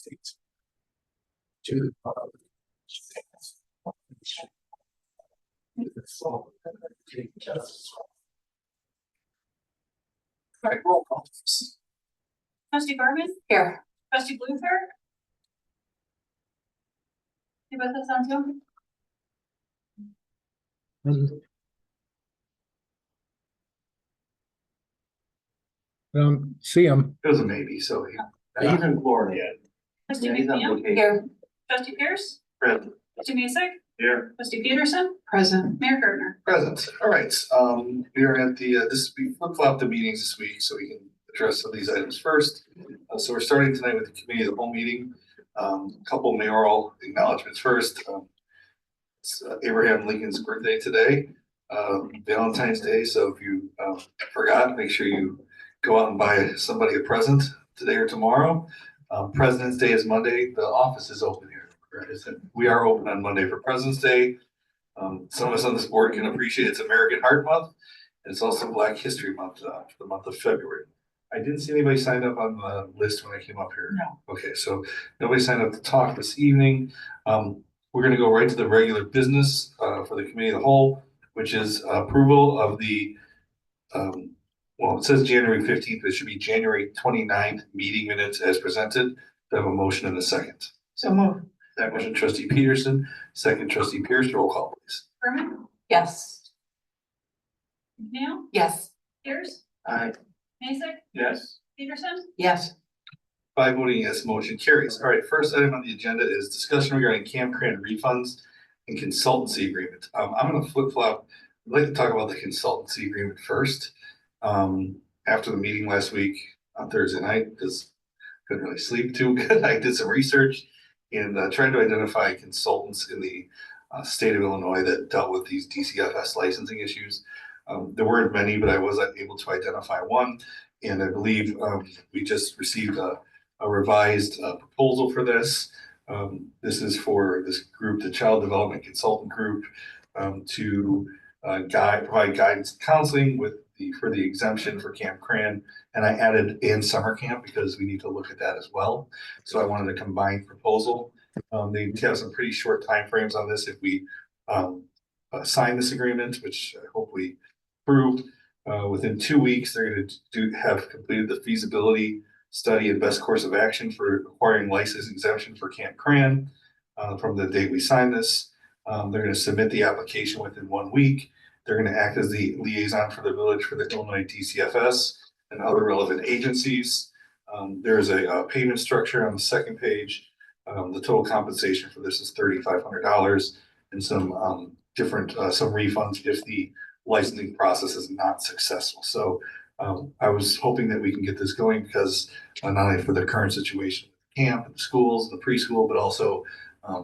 States to the public. All right, roll call. Trustee Berman? Here. Trustee Luther? You with us on Zoom? See him. It was a maybe, so he's in Florida yet. Trustee Yeah, he's on McNeil? vacation. Here. Trustee Pierce? Present. Trustee Mason? Here. Trustee Peterson? Present. Mayor Gardner? Present. All right, we are at the, we flip-flop the meetings this week, so we can address some of these items first. So we're starting tonight with the committee of the whole meeting. Couple mayoral acknowledgements first. It's Abraham Lincoln's birthday today, Valentine's Day, so if you forgot, make sure you go out and buy somebody a present today or tomorrow. President's Day is Monday. The office is open here. Right? We are open on Monday for President's Day. Some of us on this board can appreciate it's American Heart Month. And it's also Black History Month for the month of February. I didn't see anybody signed up on the list when I came up here. No. Okay, so nobody signed up to talk this evening. We're going to go right to the regular business for the committee of the whole, which is approval of the, well, it says January 15th, but it should be January 29th meeting minutes as presented. Do I have a motion and a second? So move. That motion, Trustee Peterson, second Trustee Pierce, roll call please. Berman? Yes. McNeil? Yes. Pierce? Aye. Mason? Yes. Peterson? Yes. 5 voting yes, motion carries. All right, first item on the agenda is discussion regarding Camp Cran refunds and consultancy agreement. I'm going to flip-flop. I'd like to talk about the consultancy agreement first. After the meeting last week on Thursday night, because I couldn't really sleep too good, I did some research and tried to identify consultants in the state of Illinois that dealt with these DCFS licensing issues. There weren't many, but I was able to identify one. And I believe we just received a revised proposal for this. This is for this group, the Child Development Consultant Group, to provide guidance and counseling for the exemption for Camp Cran. And I added and summer camp because we need to look at that as well. So I wanted a combined proposal. They have some pretty short timeframes on this if we sign this agreement, which I hope we approved. Within 2 weeks, they're going to have completed the feasibility study and best course of action for acquiring license exemption for Camp Cran from the date we sign this. They're going to submit the application within 1 week. They're going to act as the liaison for the village for the Illinois DCFS and other relevant agencies. There is a payment structure on the second page. The total compensation for this is $3,500 and some different some refunds if the licensing process is not successful. So I was hoping that we can get this going because not only for the current situation with the camp and the schools and the preschool, but also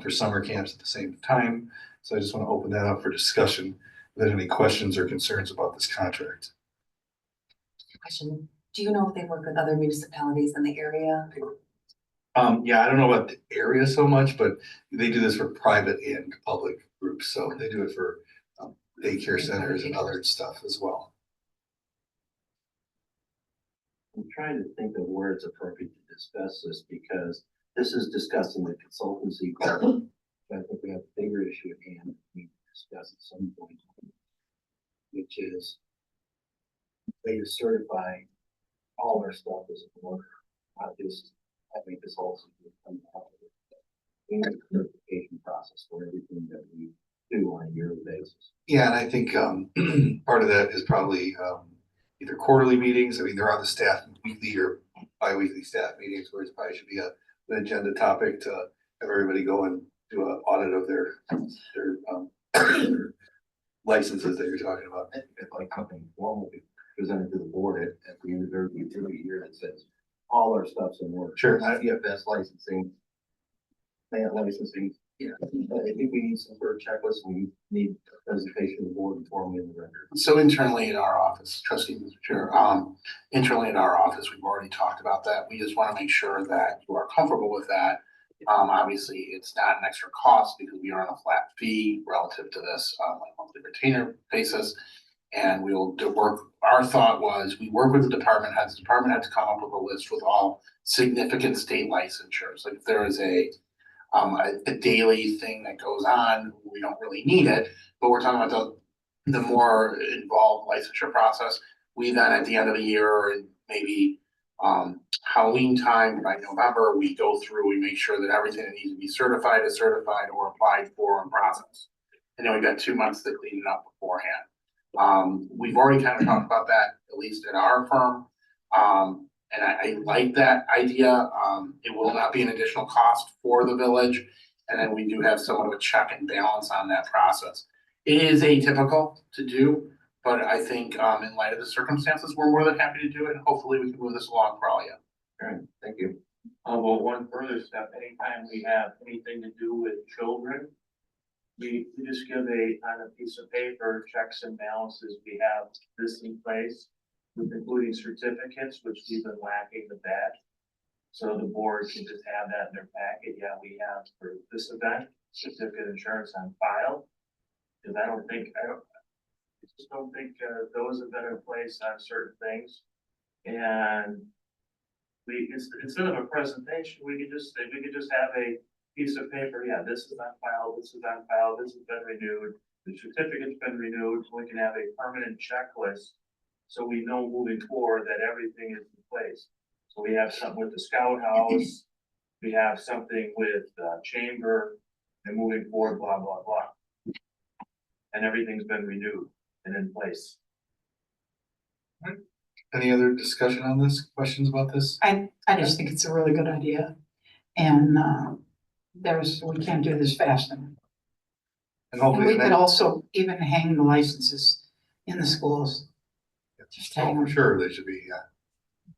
for summer camps at the same time. So I just want to open that up for discussion. If there's any questions or concerns about this contract. Question. Do you know if they work with other municipalities in the area? Yeah, I don't know about the area so much, but they do this for private and public groups. So they do it for daycare centers and other stuff as well. I'm trying to think of where it's appropriate to discuss this because this is discussing the consultancy part. I think we have a bigger issue at hand we need to discuss at some point, which is they to certify all our stuff as an order, not just having this whole come out of it. We need a certification process for everything that we do on a yearly basis. Yeah, and I think part of that is probably either quarterly meetings. I mean, they're on the staff weekly or bi-weekly staff meetings, where it probably should be an agenda topic to have everybody go and do an audit of their licenses that you're talking about. I think it's like something formal presented to the board at the end of every year that says all our stuff's in order. Sure. IFS licensing, plant licensing. Yeah, I think we need some sort of checklist. We need a presentation of the board and formally in the record. So internally in our office, Trustee Mr. Chair, internally in our office, we've already talked about that. We just want to make sure that you are comfortable with that. Obviously, it's not an extra cost because we are on a flat fee relative to this on a monthly retainer basis. And we'll do work, our thought was, we work with the department heads, the department had to come up with a list with all significant state licensures. Like if there is a daily thing that goes on, we don't really need it, but we're talking about the more involved licensure process. We then at the end of the year and maybe Halloween time by November, we go through, we make sure that everything that needs to be certified is certified or applied for and processed. And then we've got 2 months to clean it up beforehand. We've already kind of talked about that, at least in our firm. And I like that idea. It will not be an additional cost for the village. And then we do have somewhat of a check and balance on that process. It is atypical to do, but I think in light of the circumstances, we're more than happy to do it. And hopefully we can move this along for all of you. All right, thank you. I'll go one further step. Anytime we have anything to do with children, we just give on a piece of paper, checks and balances. We have this in place, with including certificates, which we've been lacking with that. So the board can just have that in their packet. Yeah, we have for this event, certificate insurance on file. Cause I just don't think those have been in place on certain things. And instead of a presentation, we could just have a piece of paper. Yeah, this is on file, this is on file, this has been renewed, the certificate's been renewed. We can have a permanent checklist. So we know moving forward that everything is in place. So we have something with the Scout House, we have something with Chamber, and moving forward, blah, blah, blah. And everything's been renewed and in place. Any other discussion on this? Questions about this? I just think it's a really good idea. And we can't do this fast enough. And And hopefully, we could also even hang the licenses in the schools. Just hang for them. sure, they should be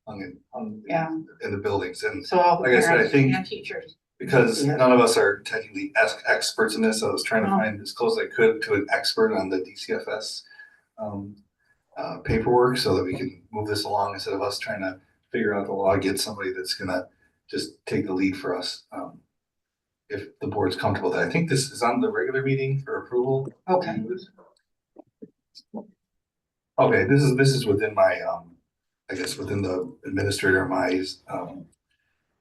hung Yeah. in the buildings. And So all the like I said, I parents think and teachers. because Yeah. none of us are technically experts in this, I was trying to No. find as close as I could to an expert on the DCFS paperwork so that we can move this along instead of us trying to figure out the law, get somebody that's gonna just take the lead for us. If the board's comfortable with that. I think this is on the regular meeting for approval. Okay. Okay, this is within my, I guess within the administrator, my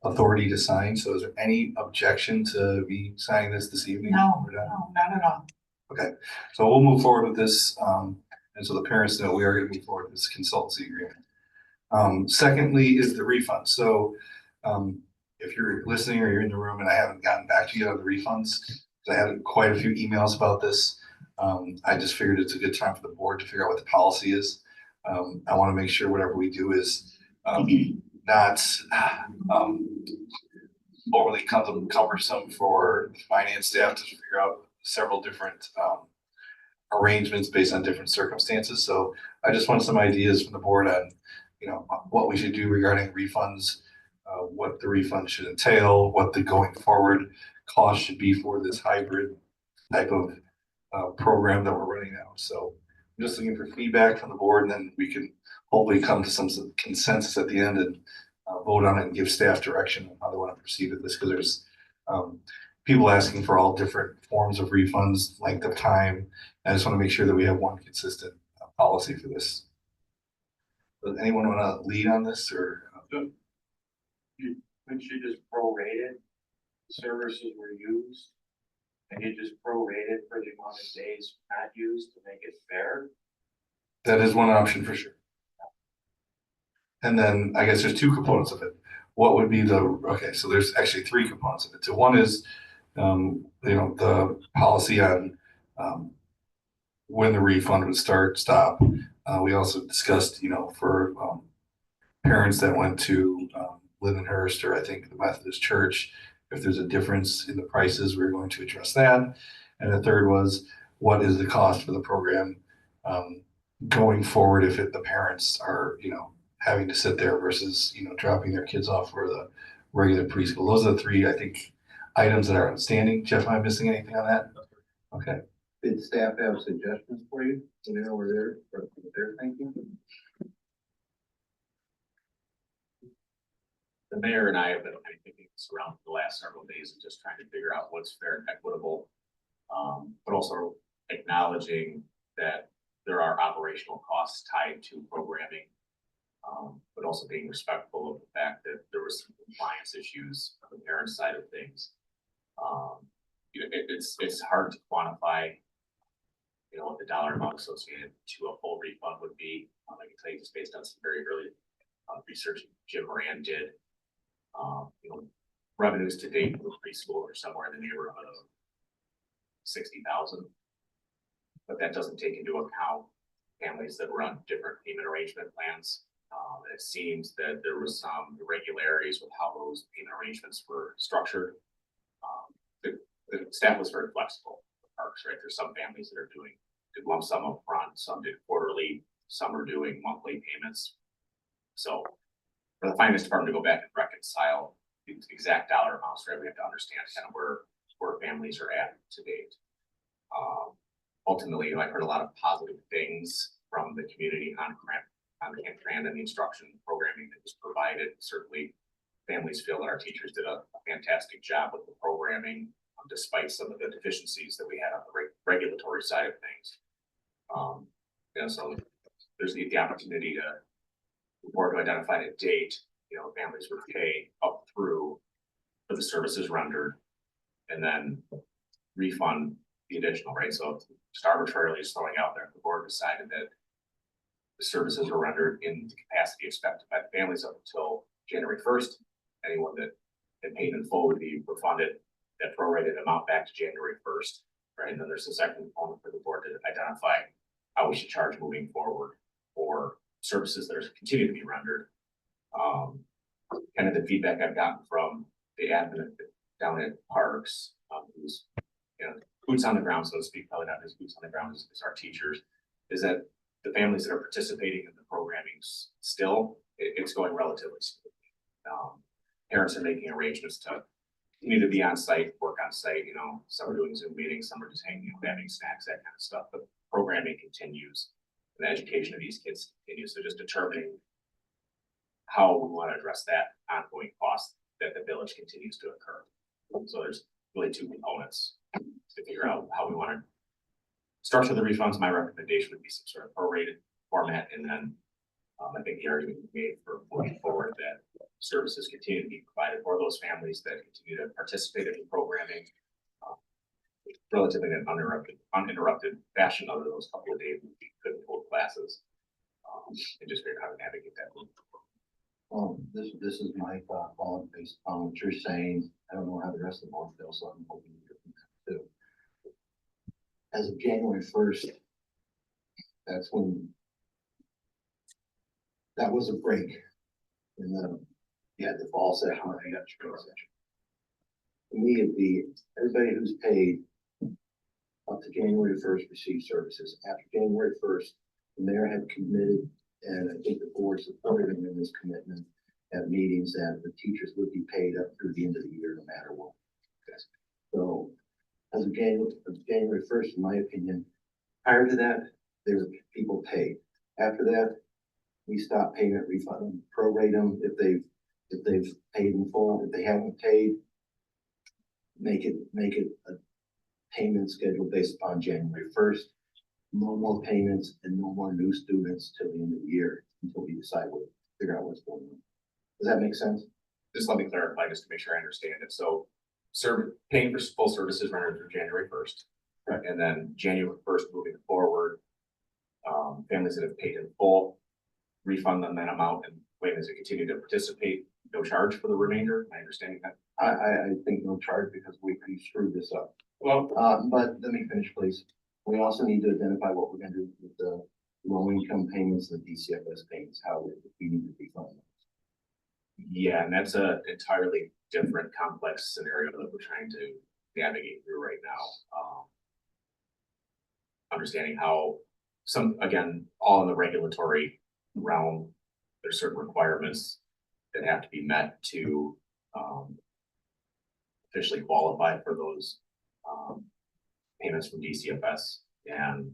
authority to sign. So is there any objection to me signing this evening? No, We're done? no, not at all. Okay, so we'll move forward with this, and so the parents know we are gonna move forward with this consultancy agreement. Secondly is the refund. So, if you're listening or you're in the room and I haven't gotten back to you on the refunds, because I had quite a few emails about this. I just figured it's a good time for the board to figure out what the policy is. I want to make sure whatever we do is not overly cumbersome for finance staff to figure out several different arrangements based on different circumstances. So I just want some ideas from the board on, what we should do regarding refunds, what the refund should entail, what the going forward cost should be for this hybrid type of program that we're running now. So I'm just looking for feedback from the board, and then we can hopefully come to some sort of consensus at the end and vote on it and give staff direction on how they want to proceed with this, because there's people asking for all different forms of refunds, length of time. I just want to make sure that we have one consistent policy for this. Does anyone want to lead on this, or? Couldn't you just prorate it? Services were used, and you just prorate it for the amount of days not used to make it fair? That is one option for sure. And then I guess there's two components of it. What would be okay, so there's actually three components of it. So one is, the policy on when the refund would stop. We also discussed, for parents that went to Lindenhurst, or I think the Methodist Church, if there's a difference in the prices, we're going to address that. And the third was, what is the cost for the program going forward if the parents are, having to sit there versus, dropping their kids off for the regular preschool. Those are the three, I think, items that are outstanding. Jeff, am I missing anything on that? Okay. Did staff have suggestions for you? Over there, for their thinking? The mayor and I have been thinking this around for the last several days and just trying to figure out what's fair and equitable. But also acknowledging that there are operational costs tied to programming. But also being respectful of the fact that there was some compliance issues on the parent side of things. It's hard to quantify, what the dollar amount associated to a full refund would be. I can tell you just based on some very early research Jim Moran did. Revenues to date for preschool are somewhere in the neighborhood of 60,000. But that doesn't take into account families that run different payment arrangement plans. It seems that there was some irregularities with how those payment arrangements were structured. The staff was very flexible. Parks, right? There's some families that are did lump sum up front, some did quarterly, some are doing monthly payments. So for the finance department to go back and reconcile the exact dollar amounts, right, we have to understand kind of where families are at to date. Ultimately, I've heard a lot of positive things from the community on Camp Grand and the instruction programming that was provided. Certainly, families feel that our teachers did a fantastic job with the programming, despite some of the deficiencies that we had on the regulatory side of things. So there's the opportunity to identify a date, families would pay up through for the services rendered and then refund the additional, right? So just arbitrarily just throwing out there, the board decided that the services were rendered in the capacity expected by the families up until January 1st. Anyone that had paid in full would be refunded that prorated amount back to January 1st, right? And then there's a second component for the board to identify how we should charge moving forward for services that are continue to be rendered. Kind of the feedback I've gotten from the admin down at Parks, who's boots on the ground, so to speak, probably not his boots on the ground as our teachers, is that the families that are participating in the programming still, it's going relatively smoothly. Parents are making arrangements to continue to be on site, work on site, some are doing Zoom meetings, some are just hanging, having snacks, that kind of stuff, but programming continues and the education of these kids continues. So just determining how we want to address that ongoing cost that the village continues to incur. So there's really two components to figure out how we want to structure the refunds. My recommendation would be some sort of prorated format, and then I think the argument we made for moving forward that services continue to be provided for those families that continue to participate in the programming relatively in an uninterrupted fashion over those couple of days when we couldn't hold classes, and just figure out how to navigate that. This is my thought, Paul, based on what you're saying. I don't know how the rest of the board feels, so I'm hoping you from that too. As of January 1st, that's when that was a break in the fall session, and I got spring session. For me, it'd be everybody who's paid up to January 1st receive services. After January 1st, the mayor had committed, and I think the board supported him in this commitment at meetings, that the teachers would be paid up through the end of the year, no matter what. So as of January 1st, in my opinion, prior to that, there were people paid. After that, we stop payment, refund them, prorate them if they've paid in full. If they haven't paid, make it a payment schedule based upon January 1st. No more payments and no more new students till the end of the year until we decide figure out what's going on. Does that make sense? Just let me clarify, just to make sure I understand it. So paying for full services rendered through January 1st. Right. And then January 1st moving forward, families that have paid in full, refund them that amount, and families that continue to participate, no charge for the remainder. Am I understanding that? I think no charge because we screwed this up. Well, But let me finish, please. We also need to identify what we're going to do with the low income payments and the DCFS payments, how we need to refund them. yeah, and that's a entirely different complex scenario that we're trying to navigate through right now. Understanding how again, all in the regulatory realm, there's certain requirements that have to be met to officially qualify for those payments from DCFS. And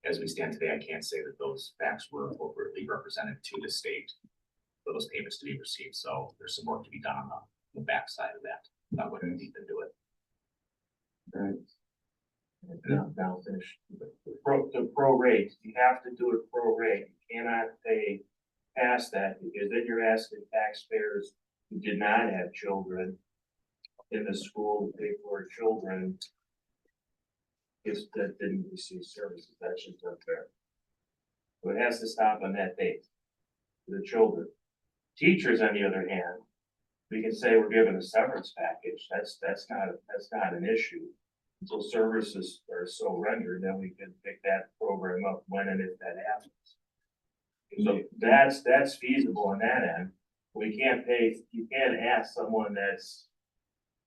as we stand today, I can't say that those facts were appropriately represented to the state for those payments to be received. So there's some work to be done on the backside of that. Not going to deep into it. Right. Yeah, now finish. the pro rate, you have to do it pro rate, you cannot pay past that, because then you're asking taxpayers who did not have children in the school to pay for children if that didn't receive services, that's just unfair. So it has to stop on that date, for the children. Teachers, on the other hand, we can say we're given a severance package, that's not an issue. Until services are so rendered, then we can pick that program up when and if that happens. So that's feasible on that end. We can't pay, you can't ask someone that's,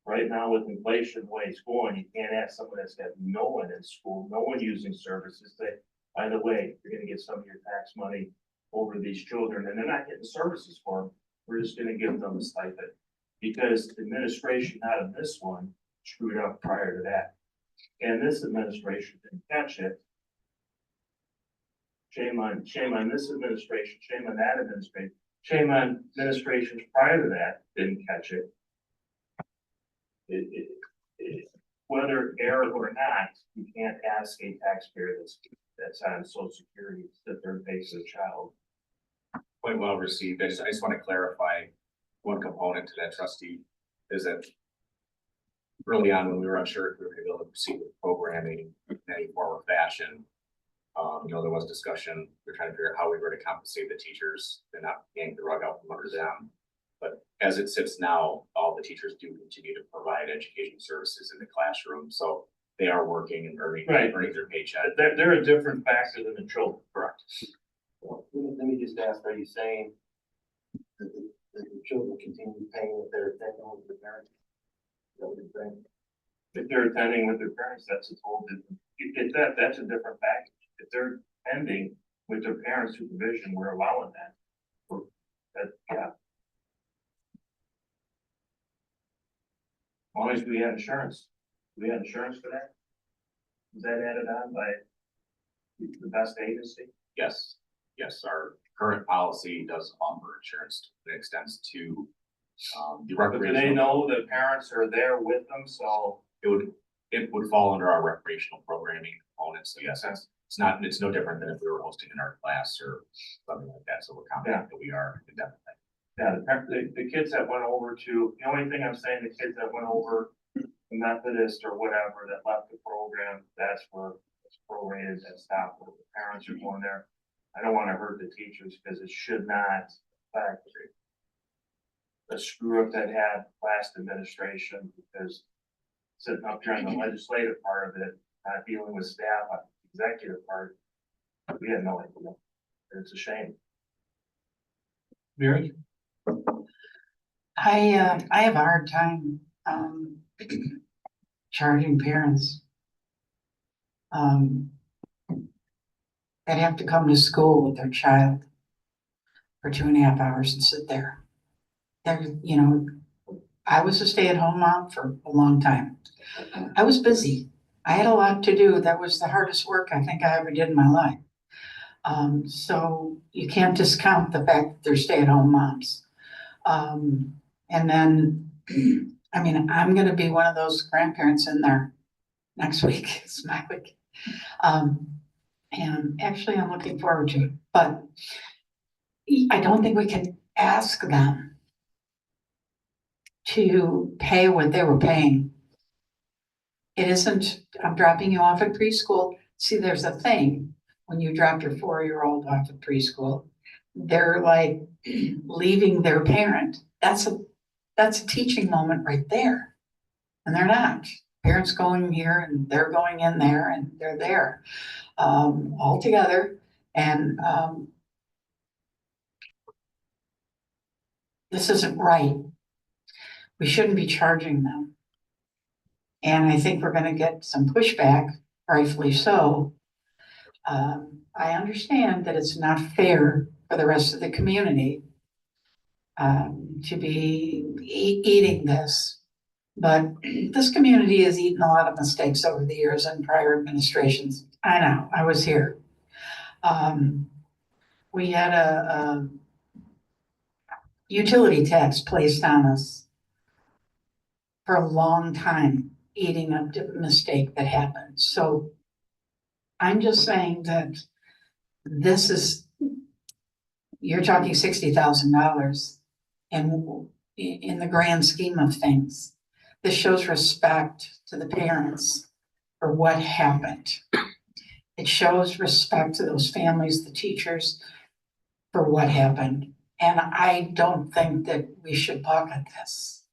right now with inflation the way it's going, you can't ask someone that's got no one in school, no one using services, say, by the way, you're gonna get some of your tax money over these children, and they're not getting services for them. We're just gonna give them a stipend. Because the administration out of this one screwed up prior to that. And this administration didn't catch it. Shame on this administration, shame on that administration, shame on administrations prior to that didn't catch it. Whether error or not, you can't ask a taxpayer that's on social security that they're facing a child. Point well received. I just want to clarify one component to that, trustee, is that early on when we were unsure if we were going to be able to proceed with programming in any form or fashion, there was discussion. We were trying to figure out how we were to compensate the teachers and not yank the rug out from under them. But as it sits now, all the teachers do continue to provide education services in the classroom. So they are working and earning their paycheck. They're a different factor than the children. Correct. Well, let me just ask, are you saying that the children continue paying with their attending with their parents? Is that what you're saying? If they're attending with their parents, that's a whole different, that's a different package. If they're attending with their parents' supervision, we're allowing that. Yeah. As long as we have insurance. Do we have insurance for that? Is that added on by the best agency? Yes, our current policy does offer insurance that extends to the But do they recreational. know the parents are there with them, so? It would fall under our recreational programming component, so yes, it's no different than if we were hosting an art class or something like that, so we're confident that we are indefinitely. Yeah, the kids that went over to, the only thing I'm saying, the kids that went over the Methodist or whatever that left the program, that's where it's prorated, that stopped, where the parents are going there. I don't wanna hurt the teachers, because it should not affect the screw up that had last administration, because sitting up during the legislative part of it, not dealing with staff on the executive part, we had no idea. It's a shame. Mary? I have a hard time, charging parents. That have to come to school with their child for 2.5 hours and sit there. I was a stay-at-home mom for a long time. I was busy. I had a lot to do. That was the hardest work I think I ever did in my life. So you can't discount the fact that they're stay-at-home moms. And then, I'm gonna be one of those grandparents in there next week. It's my week. And actually I'm looking forward to it, but I don't think we can ask them to pay what they were paying. It isn't, I'm dropping you off at preschool. See, there's a thing, when you drop your 4-year-old off at preschool, they're like leaving their parent. That's a teaching moment right there. And they're not. Parents going here and they're going in there and they're there, all together. And, this isn't right. We shouldn't be charging them. And I think we're gonna get some pushback, rightfully so. I understand that it's not fair for the rest of the community to be eating this. But this community has eaten a lot of mistakes over the years in prior administrations. I know, I was here. We had a utility tax placed on us for a long time, eating up the mistake that happened. So I'm just saying that this is, you're talking $60,000 and in the grand scheme of things, this shows respect to the parents for what happened. It shows respect to those families, the teachers, for what happened. And I don't think that we should pocket this.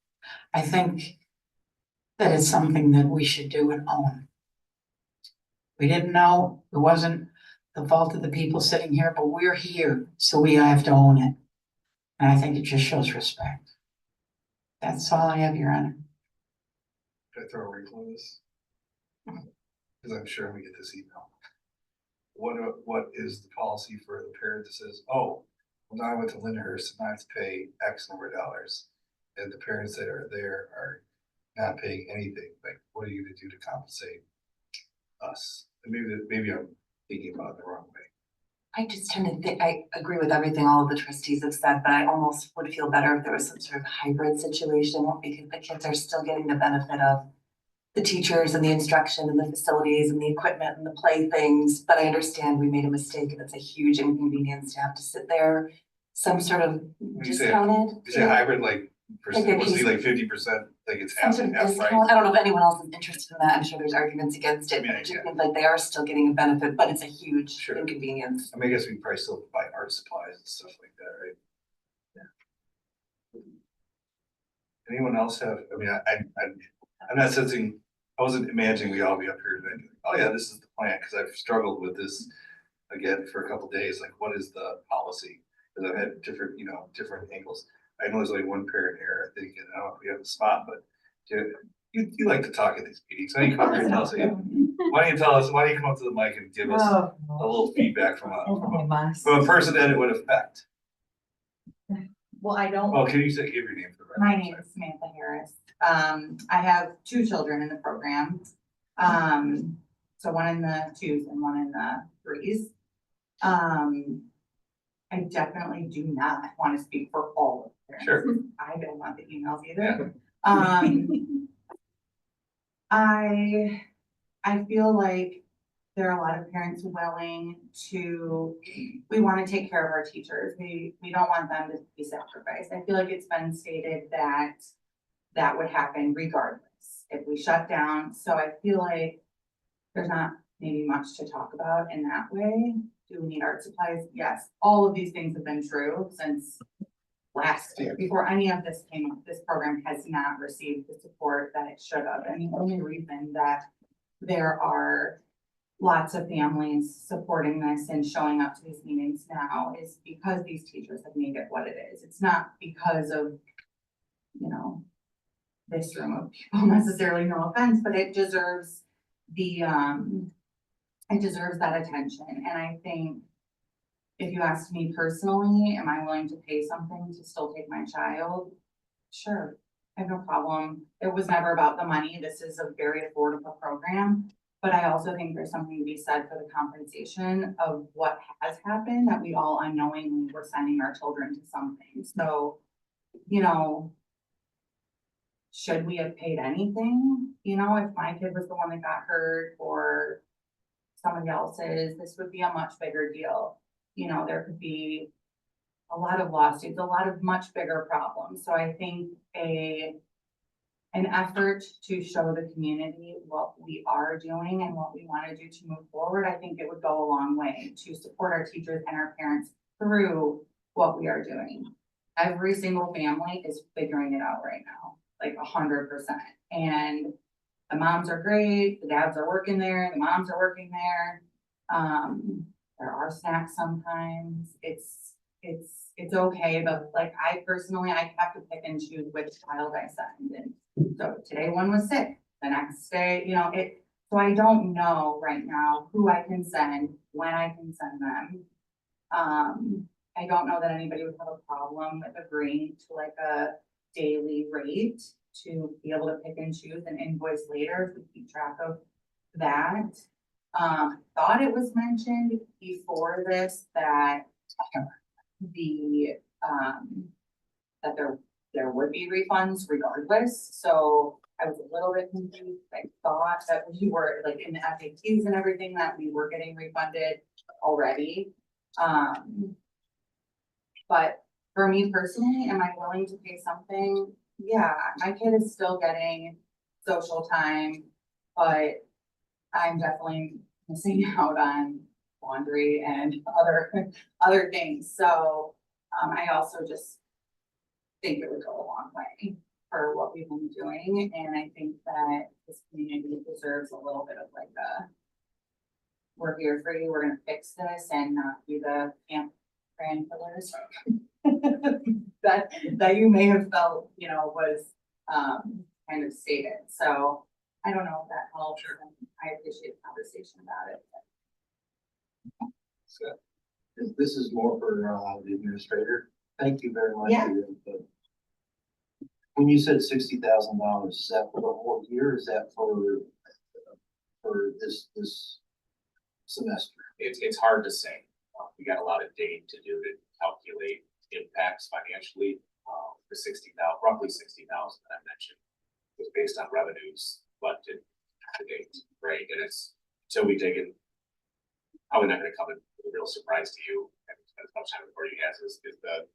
I think that it's something that we should do and own. We didn't know, it wasn't the fault of the people sitting here, but we're here, so we have to own it. And I think it just shows respect. That's all I have, Your Honor. Can I throw a wrinkle in this? Because I'm sure we get this email. What is the policy for the parent that says, oh, well, now I went to Lyndhurst and I have to pay X number of dollars, and the parents that are there are not paying anything? Like, what are you gonna do to compensate us? And maybe I'm thinking about it the wrong way. I just tend to think, I agree with everything all of the trustees have said, but I almost would feel better if there was some sort of hybrid situation, because the kids are still getting the benefit of the teachers and the instruction and the facilities and the equipment and the playthings, but I understand we made a mistake and it's a huge inconvenience to have to sit there. Some sort of When you say- discounted. You say hybrid, like, Like they was pay- he like 50%, like it's Some half sort and of half discount. price? I don't know if anyone else is interested in that. I'm sure there's arguments against it, but Yeah, it just yeah. seems like they are still getting a benefit, but it's a huge Sure. inconvenience. I mean, I guess we probably still buy art supplies and stuff like that, right? Yeah. Anyone else have, I mean, I'm not sensing, I wasn't imagining we all be up here today. Oh yeah, this is the plan, because I've struggled with this again for a couple days, like what is the policy? Because I've had different, different angles. I know there's only one parent here, I think, and I don't know if we have a spot, but you like to talk at these meetings. Why don't you come up here and tell us, why don't you come up to the mic and give us a little feedback from a person that it would affect? Well, I don't, Oh, can you give your name for the record? my name is Samantha Harris. I have 2 children in the program. So one in the 2s and one in the 3s. I definitely do not want to speak for all of the parents. Sure. I don't want the emails either. I feel like there are a lot of parents willing to, we want to take care of our teachers. We don't want them to be sacrificed. I feel like it's been stated that that would happen regardless if we shut down. So I feel like there's not maybe much to talk about in that way. Do we need art supplies? Yes, all of these things have been true since last year. Before any of this came up, this program has not received the support that it should have. And the only reason that there are lots of families supporting this and showing up to these meetings now is because these teachers have made it what it is. It's not because of, this room of people necessarily, no offense, but it deserves it deserves that attention. And I think if you asked me personally, am I willing to pay something to still take my child? Sure, I have no problem. It was never about the money. This is a very affordable program. But I also think there's something to be said for the compensation of what has happened, that we all unknowingly were sending our children to something. So, should we have paid anything? If my kid was the one that got hurt or somebody else's, this would be a much bigger deal. There could be a lot of lawsuits, a lot of much bigger problems. So I think an effort to show the community what we are doing and what we want to do to move forward, I think it would go a long way to support our teachers and our parents through what we are doing. Every single family is figuring it out right now, like 100%. And the moms are great, the dads are working there, the moms are working there. There are snacks sometimes. It's okay, but like I have to pick and choose which child I send. And so today one was sick, the next day, so I don't know right now who I can send, when I can send them. I don't know that anybody would have a problem with agreeing to like a daily rate to be able to pick and choose and invoice later if we keep track of that. Thought it was mentioned before this that that there would be refunds regardless. So I was a little bit confused. I thought that we were like in the FAQs and everything that we were getting refunded already. But for me personally, am I willing to pay something? Yeah, my kid is still getting social time, but I'm definitely missing out on laundry and other things. So, I also just think it would go a long way for what we've been doing. And I think that this community deserves a little bit of like we're here for you, we're gonna fix this and not be the camp grandkillers. That you may have felt, was, kind of stated. So I don't know if that helps. And I appreciate the conversation about it. So, this is more for, the administrator. Thank you very much. Yeah. for your input. When you said $60,000, is that for the whole year? Or is that for this semester? It's hard to say. We got a lot of data to do to calculate impacts financially. The roughly 60,000 that I mentioned was based on revenues collected to date, right? And it's, so we take it, probably not gonna come as a real surprise to you, and as much time before you guys is the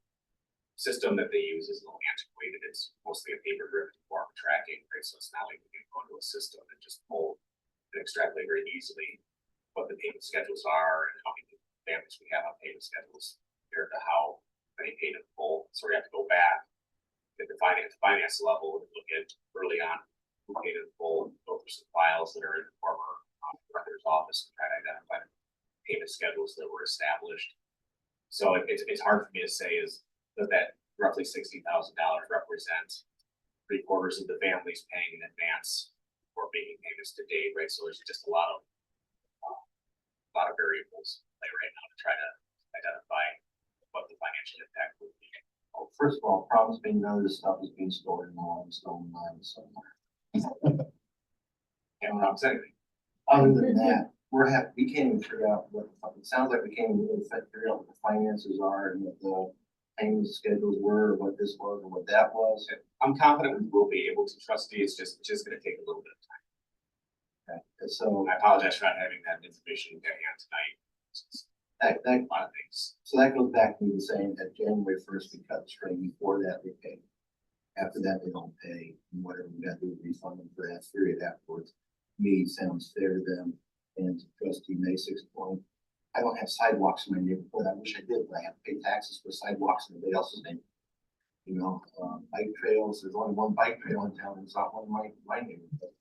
system that they use is a little antiquated. It's mostly a paper driven form of tracking, right? So it's not like we can go into a system and just pull and extrapolate very easily what the payment schedules are and how many families we have on payment schedules compared to how many paid in full. So we have to go back at the finance level and look at early on who paid in full, go through some files that are in the former director's office and try to identify the payment schedules that were established. So it's hard for me to say is that roughly $60,000 represents 3/4 of the families paying in advance or making payments to date, right? So there's just a lot of variables play right now to try to identify what the financial impact would be. Well, first of all, problems being none of this stuff is being stored in the limestone mine somewhere. And we're not saying anything. Other than that, we can't even figure out it sounds like we can't even really figure out what the finances are and what the payment schedules were, or what this was, or what that was. I'm confident we will be able to. Trustee, it's just gonna take a little bit of time. Okay, and so I apologize for not having that information at hand tonight. that, A lot of things. so that goes back to me saying that January 1st, we cut the string. Before that, they pay. After that, they don't pay, and whatever we got to do to refund them for that period afterwards. Me sounds fair to them. And to Trustee Mason's point, I don't have sidewalks in my neighborhood. I wish I did, but I have to pay taxes for sidewalks in everybody else's neighborhood. Bike trails, there's only one bike trail in town, it's not one of my neighborhood.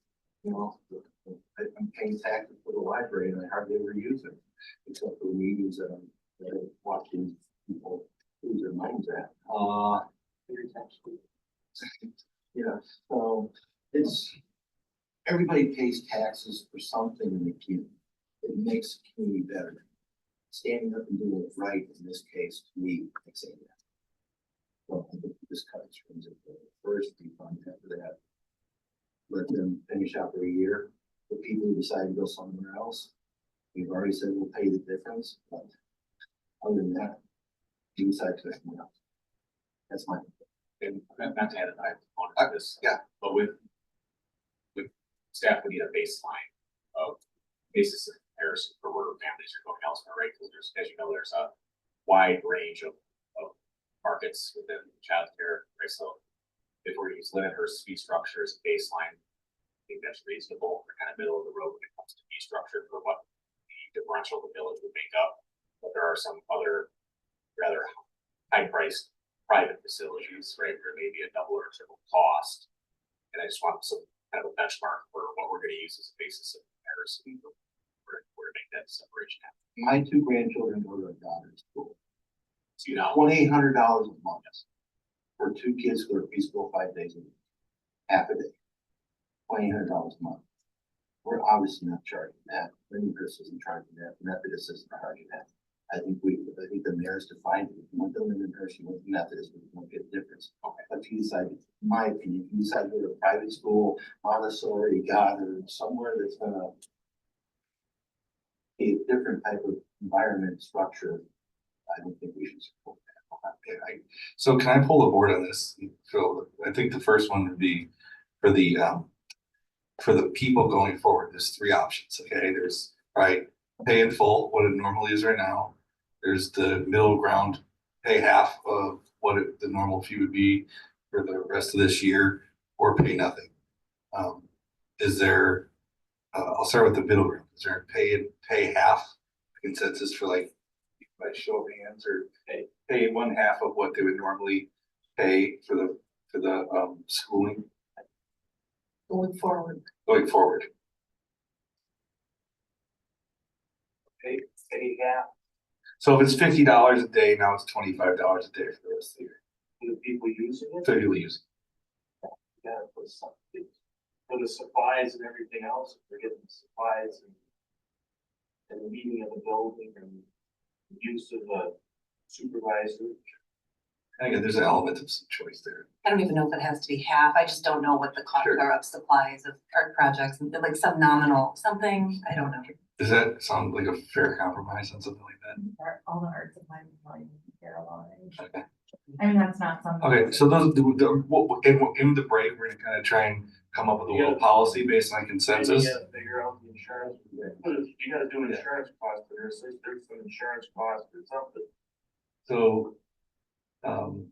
I'm paying taxes for the library and I hardly ever use it, except for meetings that I'm watching people lose their minds at. So it's, everybody pays taxes for something in the community. It makes the community better. Standing up and doing it right in this case, to me, I say that. Well, I think we just cut strings at the first refund after that. Let them finish out their year. The people who decide to go somewhere else, we've already said we'll pay the difference, but other than that, you decide to go somewhere else. That's my. And not to add an item on this, but with staff, we need a baseline of basis of comparison for where families are going elsewhere, right? Because there's, as you know, there's a wide range of markets within childcare, right? So if we're gonna use Lindenhurst's fee structure as a baseline, I think that's reasonable. We're kind of middle of the road when it comes to fee structure for what the differential the village would make up. But there are some other rather high priced private facilities, right, where maybe a double or triple cost. And I just want some kind of a benchmark for what we're gonna use as a basis of comparison. Where to make that separation happen. My two grandchildren go to a daughter's school. So, you know, $2,800 a month for two kids who are preschool 5 days a week, half a day. $2,800 a month. We're obviously not charging that. Lindenhurst isn't charging that. Methodist isn't charging that. I think the mayor's defined it. If you want the Lindenhurst, you want the Methodist, we won't get a difference. Okay. But if you decide, in my opinion, if you decide to go to a private school, Montessori, Goddard, somewhere that's gonna be a different type of environment structure, I don't think we should support that. So can I pull the board on this? Phil, I think the first one would be, for the people going forward, there's three options, okay? There's, right, pay in full, what it normally is right now. There's the middle ground, pay half of what the normal fee would be for the rest of this year, or pay nothing. Is there, I'll start with the middle ground. Is there pay half consensus for, like, by show of hands, or pay one half of what they would normally pay for the schooling Going forward. going forward? Pay half So if it's $50 a day, now it's $25 a day for the rest of the year. for the people using it. So you'll use. Yeah, for something, for the supplies and everything else, if they're getting the supplies and the meeting of the building and use of the supervisor. Again, there's an element of some choice there. I don't even know if it has to be half, I just don't know what the costs Sure. are of supplies, of art projects, and like some nominal, something, I don't know. Does that sound like a fair compromise on something like that? All the arts of my mind, Carolina. Okay. I mean, that's not something. Okay, so in the break, we're gonna kind of try and come up with a little policy based on consensus. You gotta figure out the insurance, you gotta do an insurance cost, but there's some insurance cost or something. So, I'm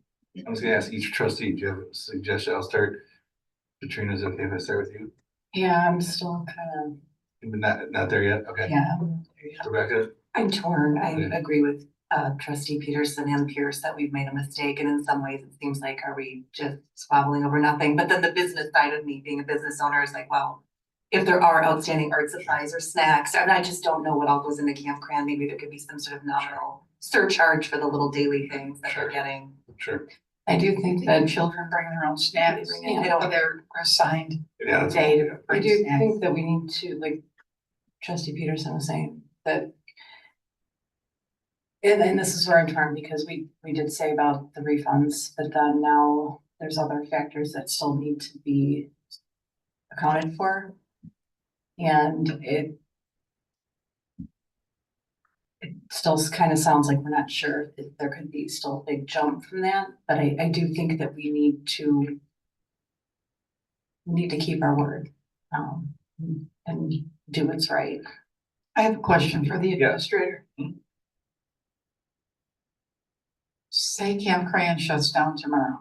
just gonna ask each trustee, do you have a suggestion? I'll start. Katrina, is it okay if I start with you? Yeah, I'm still kind Not there yet? of, Okay. yeah. Rebecca? I'm torn. I Yeah. agree with trustee Peterson and Pierce that we've made a mistake, and in some ways it seems like, are we just squabbling over nothing? But then the business side of me, being a business owner, is like, well, if there are outstanding art supplies or snacks, and I just don't know what all goes into Camp Cran, maybe there could be some sort of nominal surcharge for the little daily things that Sure. they're getting. Sure. I do think that children bring their own snacks, They bring it. for their assigned Yeah, that's. day to I bring do snacks. think that we need to, like trustee Peterson was saying, that. And this is where I'm torn, because we did say about the refunds, but then now there's other factors that still need to be accounted for. And it still kind of sounds like we're not sure if there could be still a big jump from that, but I do think that we need to keep our word, and do what's right. I have a question for the administrator. Say Camp Crayon shuts down tomorrow.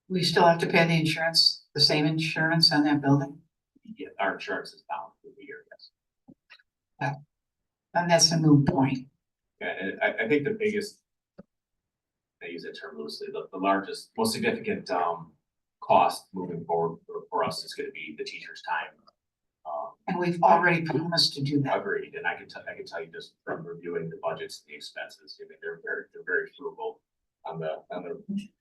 We still have to pay the insurance, the same insurance on that building? Yeah, our insurance is down for the year, yes. And that's a moot point. Yeah, and I think the biggest, I use that term loosely, the largest, most significant, cost moving forward for us is gonna be the teacher's time. And we've already promised to do that. Agreed, and I can tell you just from reviewing the budgets and the expenses, I mean, they're very frugal on the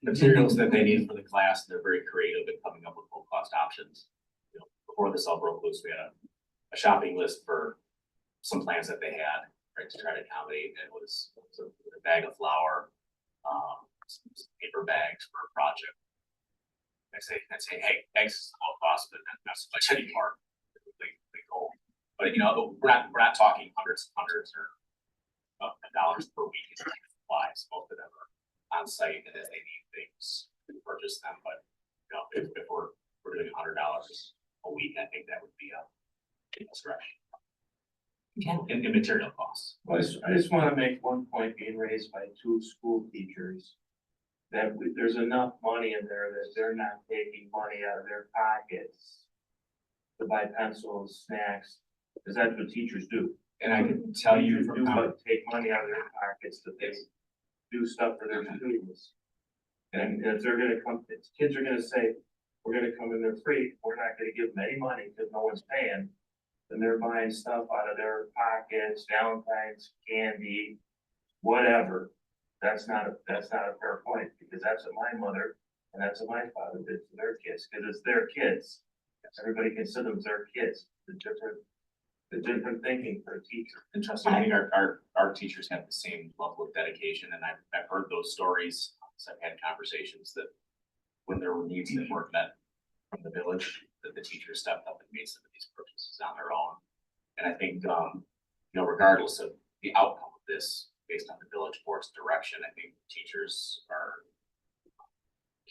materials that they need for the class, and they're very creative at coming up with low cost options. You know, before this all broke loose, we had a shopping list for some plans that they had, right, to try to accommodate. It was a bag of flour, some paper bags for a project. I say, hey, thanks, is low cost, but not so much anymore. They go. But you know, we're not talking hundreds or of dollars per week in supplies. Most of them are on site, and if they need things, we purchase them. But you know, if we're doing $100 a week, I think that would be a stretch. In material costs. I just wanna make one point being raised by two school teachers. That there's enough money in there that they're not taking money out of their pockets to buy pencils, snacks, because that's what teachers do. And I can tell you Teachers from do but take money out of their pockets to they do stuff for their students. And if they're gonna come, if kids are gonna say, we're gonna come in there free, we're not gonna give them any money because no one's paying. Then they're buying stuff out of their pockets, Valentine's, candy, whatever. That's not a fair point, because that's what my mother and that's what my father did for their kids, because it's their kids. Everybody considers them their kids, the different thinking for a teacher. And trust me, I think our teachers have the same level of dedication, and I've heard those stories. So I've had conversations that when there were needs that weren't met from the village, that the teachers stepped up and made some of these purchases on their own. And I think, you know, regardless of the outcome of this, based on the village board's direction, I think teachers are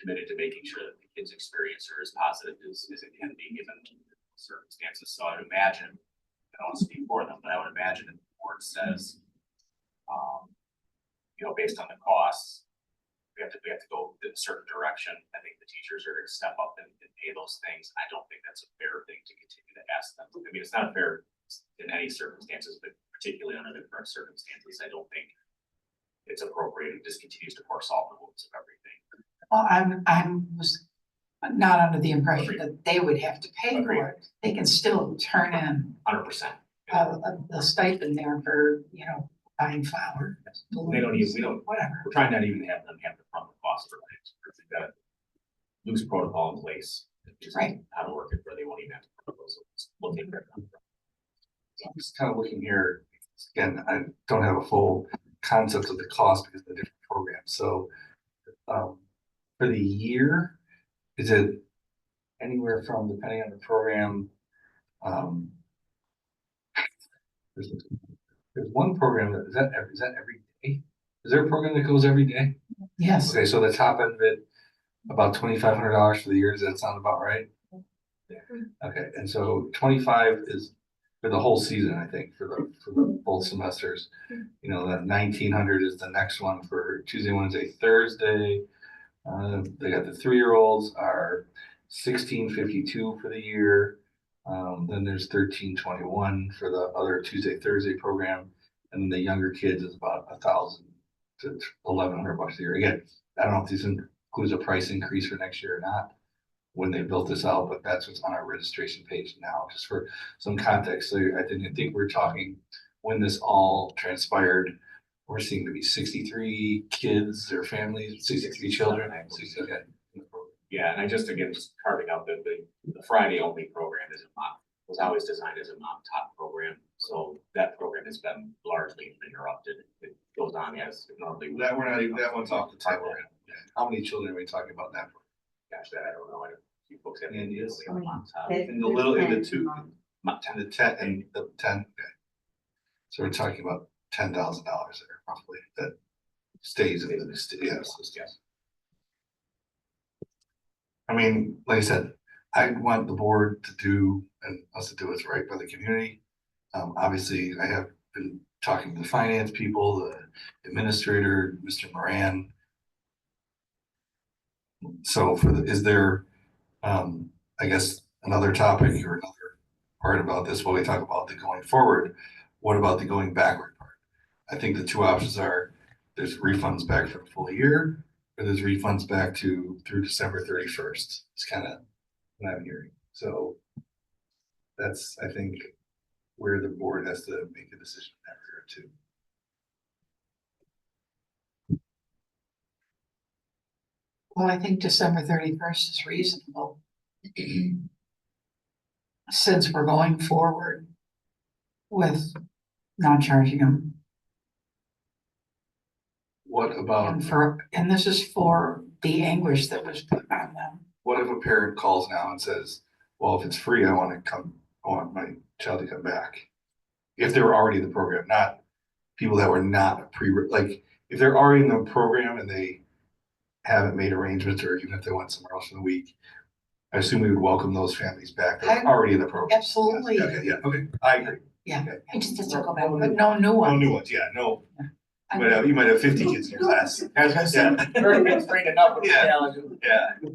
committed to making sure that the kids' experience are as positive as it can be given circumstances. So I'd imagine, I don't want to speak for them, but I would imagine if the board says, based on the costs, we have to go in a certain direction. I think the teachers are going to step up and pay those things. I don't think that's a fair thing to continue to ask them. I mean, it's not fair in any circumstances, but particularly under the current circumstances, I don't think it's appropriate. It just continues to pour salt in the wounds of everything. Well, was not under the impression that they would have to pay for it. They can still turn in 100%. a stipend there for, buying flowers. We don't, Whatever. we're trying not even to have them have to front the cost for things. We've got a loose protocol in place. Just Right. how to work it where they won't even have to. We'll take care of them. I'm just kind of looking here, again, I don't have a full concept of the cost because of the different programs, so. For the year, is it anywhere from, depending on the program? There's one program is that every day? Is there a program that goes every day? Yes. Okay, so the top end of it, about $2,500 for the year, does that sound about right? Okay, and so 25 is for the whole season, I think, for the both semesters. That 1,900 is the next one for Tuesday, Wednesday, Thursday. They got the 3-year-olds are 1,652 for the year. Then there's 1,321 for the other Tuesday, Thursday program, and the younger kids is about 1,000 to 1,100 bucks a year. Again, I don't know if this includes a price increase for next year or not when they built this out, but that's what's on our registration page now, just for some context. So I think we're talking when this all transpired. We're seeing to be 63 kids or families, 63 children. Okay. Yeah, and I just carving out the Friday only program was always designed as a mom top program. So that program has been largely interrupted. It goes on as normally. That one's off the table. How many children are we talking about that for? Gosh, that I don't know. You folks have any ideas? In the 2, in the 10, and the 10. Okay. So we're talking about $10,000 there roughly that stays in the state. Yes. I mean, like I said, I want the board to do and us to do what's right by the community. Obviously, I have been talking to the finance people, the administrator, Mr. Moran. So is there, I guess, another topic or another part about this while we talk about the going forward? What about the going backward part? I think the two options are there's refunds back for a full year, or there's refunds back through December 31st. It's kind of what I'm hearing. So that's, I think, where the board has to make a decision in that regard too. Well, I think December 31st is reasonable. Since we're going forward with not charging them. What about, And this is for the anguish that was put on them. what if a parent calls now and says, well, if it's free, I want my child to come back? If they're already in the program, not people that were not if they're already in the program and they haven't made arrangements, or even if they went somewhere else for the week, I assume we would welcome those families back that are already in the program. Absolutely. Okay, yeah, okay, I agree. Yeah. Okay. And just to circle back, But no new one. No new ones, yeah, no. You might have 50 kids in your class. I was gonna say, Yeah. everything's bringing up. Yeah. Yeah.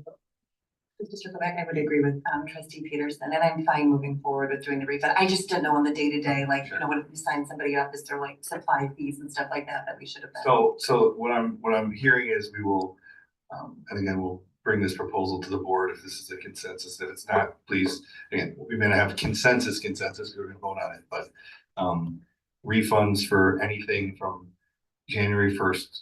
just to circle back, I would agree with trustee Peterson, and I'm fine moving forward with doing the refund. I just didn't know on the day-to-day, like, you know, what if we sign somebody up, is there like supply fees and stuff like that we should have been? So what I'm hearing is we will, and again, we'll bring this proposal to the board if this is a consensus. If it's not, please, again, we may not have consensus, we're gonna vote on it, but refunds for anything from January 1st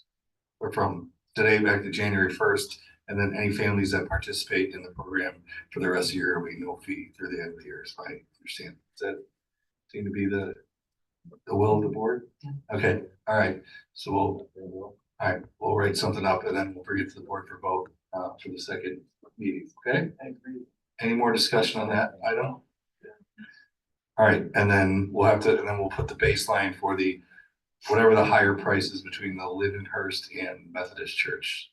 or from today back to January 1st, and then any families that participate in the program for the rest of the year will be no fee through the end of the year, so I understand. Does that seem to be the will of the board? Yeah. Okay, all right, so we'll write something up and then we'll bring it to the board for vote for the second meeting, okay? I agree. Any more discussion on that item? All right, and then we'll put the baseline for whatever the higher price is between the Lindenhurst and Methodist Church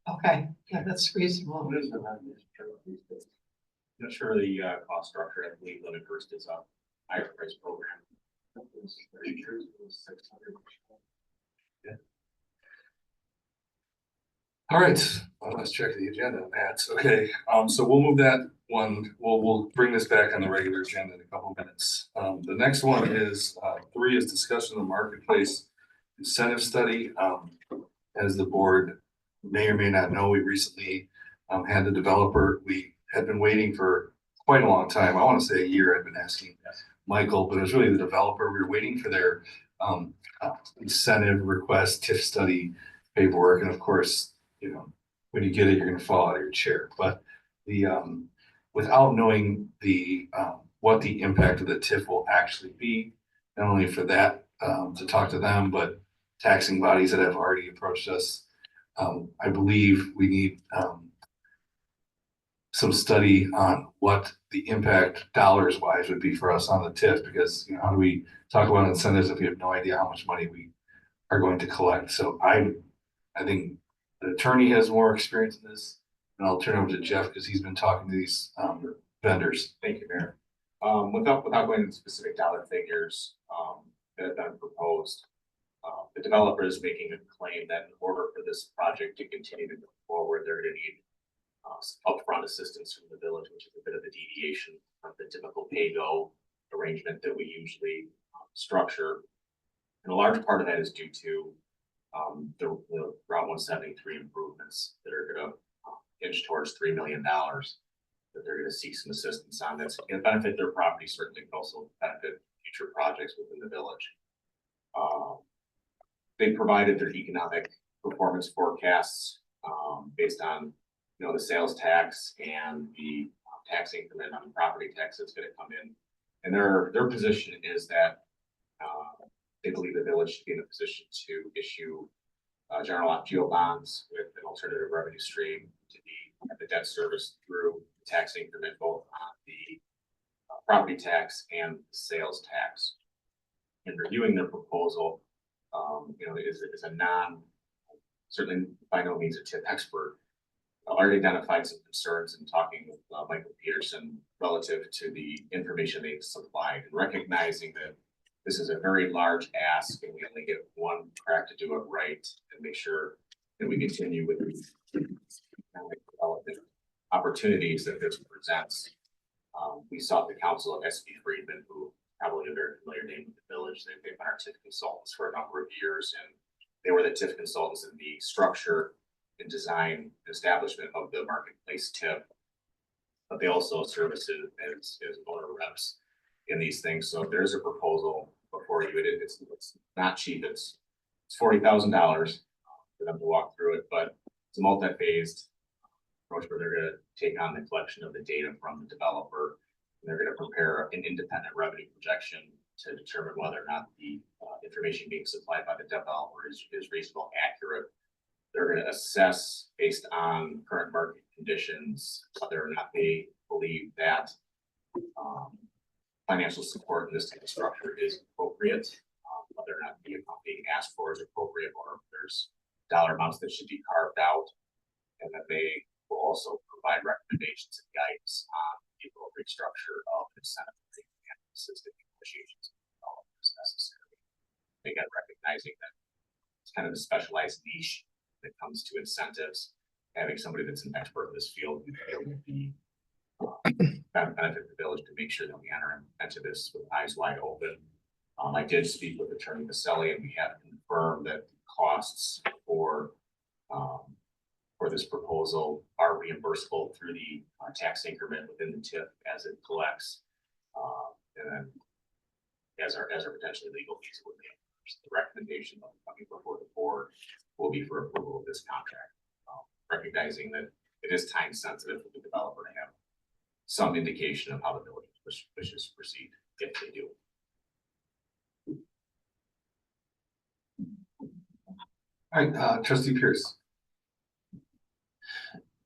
Okay, yeah, that's reasonable. What is the non-discharge these days? Not sure the cost structure. I believe Limit First is a higher price program. It was 30 years, it was 600. All right, well, let's check the agenda, Matt. Okay, so we'll move that one, we'll bring this back on the regular agenda in a couple minutes. The next one is, 3 is discussion of the marketplace incentive study. As the board may or may not know, we recently, had the developer, we had been waiting for quite a long time. I want to say a year. I've been asking Michael, but it was really the developer. We were waiting for their, incentive request, TIF study paperwork, and of course, you know, when you get it, you're gonna fall out of your chair. But the, without knowing the, what the impact of the TIF will actually be, not only for that, to talk to them, but taxing bodies that have already approached us. I believe we need, some study on what the impact dollars wise would be for us on the TIF, because, you know, how do we talk about incentives if we have no idea how much money we are going to collect? So I think the attorney has more experience in this, and I'll turn over to Jeff because he's been talking to these vendors. Thank you, Mayor. Without going into specific dollar figures, that have been proposed, the developer is making a claim that in order for this project to continue to go forward, they're gonna need some upfront assistance from the village, which is a bit of a deviation from the typical pay-go arrangement that we usually structure. And a large part of that is due to the Route 173 improvements that are gonna inch towards $3 million that they're gonna seek some assistance on. That's gonna benefit their property, certainly, but also benefit future projects within the village. They provided their economic performance forecasts based on, you know, the sales tax and the tax increment on the property tax that's gonna come in. And their position is that they believe the village should be in a position to issue general option bonds with an alternative revenue stream to be the debt service through tax increment, both on the property tax and sales tax. In reviewing their proposal, you know, is a certainly by no means a TIP expert, already identified some concerns in talking with Michael Peterson relative to the information they've supplied, and recognizing that this is a very large ask and we only get one crack to do it right and make sure that we continue with the economic development opportunities that this presents. We sought the counsel of S.B. Friedman, who probably a very familiar name in the village. They've been our TIF consultants for a number of years, and they were the TIF consultants in the structure and design establishment of the marketplace TIF. But they also serve as owner reps in these things. So if there's a proposal before you, it's not cheap. It's $40,000 for them to walk through it, but it's a multi-phased approach where they're going to take on the collection of the data from the developer. And they're going to prepare an independent revenue projection to determine whether or not the information being supplied by the developer is reasonable, accurate. They're going to assess based on current market conditions whether or not they believe that financial support in this type of structure is appropriate, whether or not the amount being asked for is appropriate, or if there's dollar amounts that should be carved out, and that they will also provide recommendations and guidance on the appropriate structure of incentive and assisted negotiations as necessary. Again, recognizing that it's kind of a specialized niche when it comes to incentives. Having somebody that's an expert in this field would be benefit the village to make sure that we enter into this with eyes wide open. I did speak with Attorney Maselli, and we have confirmed that costs for this proposal are reimbursable through the tax increment within the TIF as it collects, and then as our potentially legal fees would be. The recommendation of coming before the board will be for approval of this contract, recognizing that it is time sensitive for the developer to have some indication of how the village wishes to proceed if they do. All right, Trustee Pierce.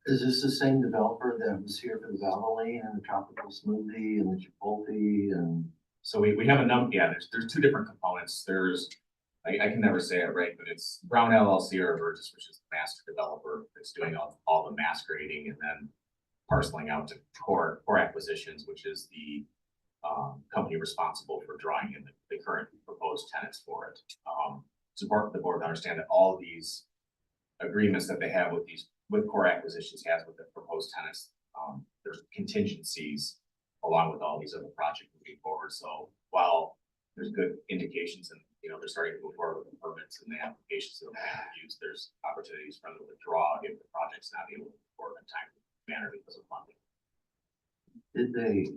Is this the same developer that was here for the Valvoline and the tropical smoothie and the Chipotle and? So we have a number, yeah, there's two different components. There's I can never say it right, but it's Brown LLC or Burgess, which is the master developer that's doing all the mass grading and then parceling out to core acquisitions, which is the company responsible for drawing in the current proposed tenants for it. It's important for the board to understand that all of these agreements that they have with core acquisitions has with the proposed tenants, there's contingencies along with all these other projects moving forward. So while there's good indications and, they're starting to move forward with the permits and the applications that they have used, there's opportunities for them to withdraw if the project's not able to move forward in a timely manner because of funding. Did they,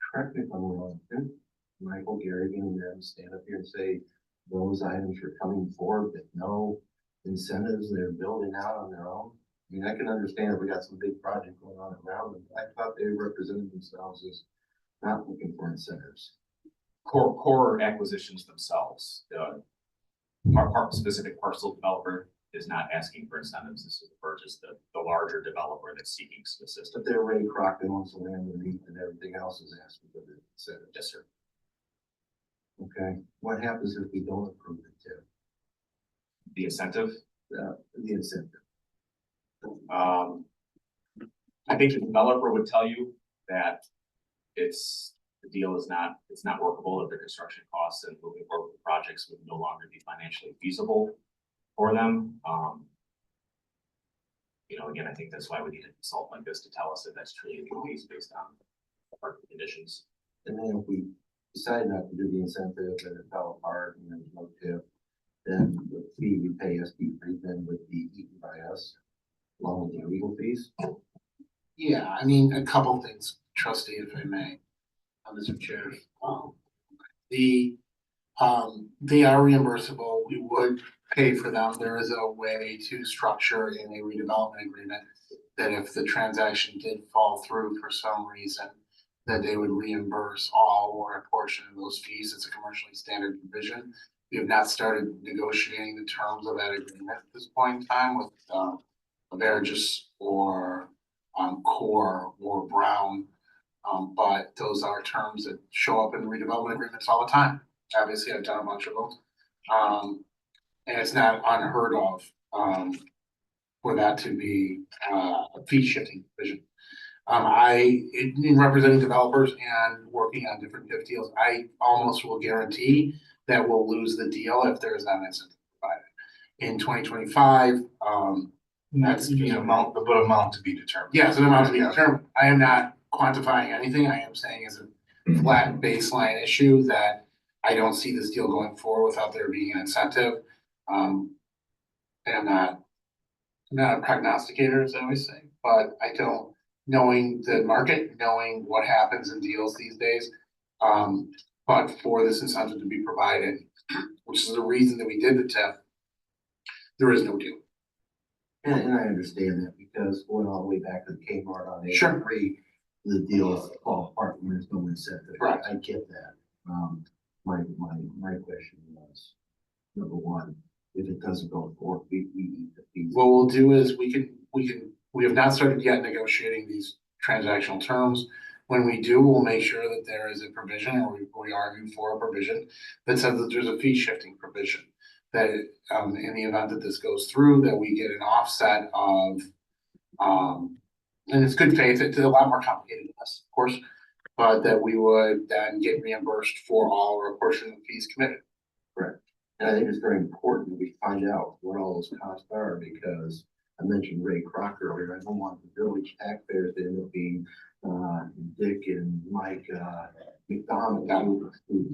correct me if I'm wrong, didn't Michael Garrigan and them stand up here and say those items are coming forward with no incentives, they're building out on their own? I mean, I can understand if we got some big project going on around them, but I thought they represented themselves as not looking for incentives. Core acquisitions themselves, the specific parcel developer is not asking for incentives. This is Burgess, the larger developer that's seeking some assistance. But they're Ray Kroc that owns the land underneath and everything else is asking for the incentive. Yes, sir. Okay, what happens if we don't approve it, Tim? The incentive, The incentive. I think the developer would tell you that the deal is not workable, if the construction costs and moving forward with projects would no longer be financially feasible for them. Again, I think that's why we need a consultant like this to tell us if that's truly the case based on market conditions. And then if we decide not to do the incentive and it fell apart and there's no tip, then the fee we pay SB Friedman would be eaten by us along with the legal fees. Yeah, I mean, a couple things, trustee, if I may, Mr. Chair. They are reimbursable. We would pay for them. There is a way to structure in a redevelopment agreement that if the transaction did fall through for some reason, that they would reimburse all or a portion of those fees. It's a commercially standard provision. We have not started negotiating the terms of that agreement at this point in time with Burgess or Core or Brown. But those are terms that show up in redevelopment agreements all the time. Obviously, I've done a bunch of them. And it's not unheard of for that to be a fee shifting provision. In representing developers and working on different TIF deals, I almost will guarantee that we'll lose the deal if there is not an incentive provided. In 2025, That's the amount to be determined. yes, an amount to be determined. I am not quantifying anything. I am saying as a flat baseline issue that I don't see this deal going forward without there being an incentive. And I'm not a prognosticator, as I always say, but I don't, knowing the market, knowing what happens in deals these days. But for this incentive to be provided, which is the reason that we did the TIF, there is no deal. And I understand that because going all the way back to the Kmart on Sure. A3, the deals fall apart when there's no incentive. Correct. I get that. My question was, number one, if it doesn't go forward, we eat the fees. What we'll do is we have not started yet negotiating these transactional terms. When we do, we'll make sure that there is a provision, or we argue for a provision that says that there's a fee shifting provision. That in the event that this goes through, that we get an offset of, and it's good faith, it's a lot more complicated than this, of course, but that we would then get reimbursed for all or a portion of the fees committed. Correct. And I think it's very important that we find out what all those costs are, because I mentioned Ray Kroc earlier. I don't want the village taxpayers to end up being Dick and Mike McDonald, who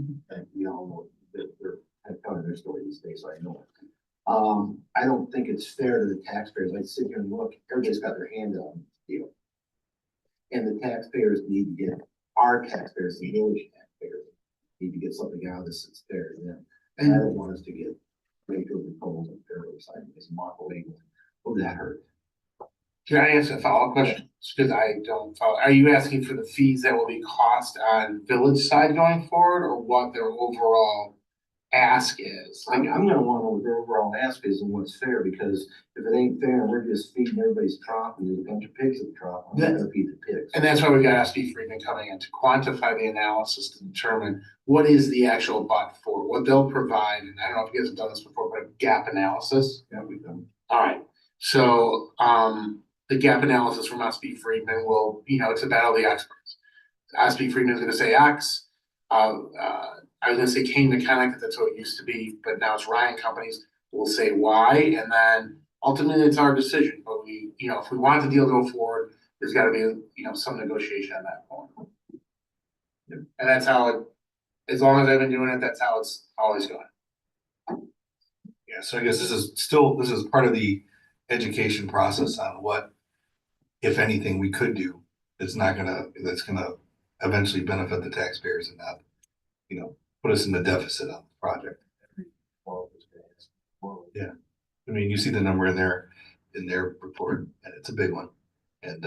we all know that they're telling their story these days, so I know it. I don't think it's fair to the taxpayers. I sit here and look, everybody's got their hand on the deal. And the taxpayers need to get, our taxpayers, the village taxpayers, need to get something out of this that's fair to them. And I don't want us to get regularly told and fairly sideways and walk away with, oh, that hurt. Can I ask a follow-up question? Because I don't follow. Are you asking for the fees that will be cost on village side going forward, or what their overall ask is. Like, I'm gonna want to know what their overall ask is and what's fair, because if it ain't fair, and we're just feeding everybody's trough and there's a bunch of pigs in the trough, I'm not gonna feed the pigs. and that's why we got SB Friedman coming in to quantify the analysis to determine what is the actual but for, what they'll provide, and I don't know if you guys have done this before, but a gap analysis. Yeah, we've done. All right, so, the gap analysis from SB Friedman will, it's a battle of the experts. SB Friedman is gonna say X, I was gonna say Kane McKenna, because that's what it used to be, but now it's Ryan Companies will say Y, and then ultimately it's our decision, but we, if we want the deal to go forward, there's gotta be, some negotiation on that point. And that's how it, as long as I've been doing it, that's how it's always going. Yeah, so I guess this is part of the education process on what, if anything, we could do that's gonna eventually benefit the taxpayers and not, put us in the deficit on the project. Yeah, I mean, you see the number in their report, and it's a big one. And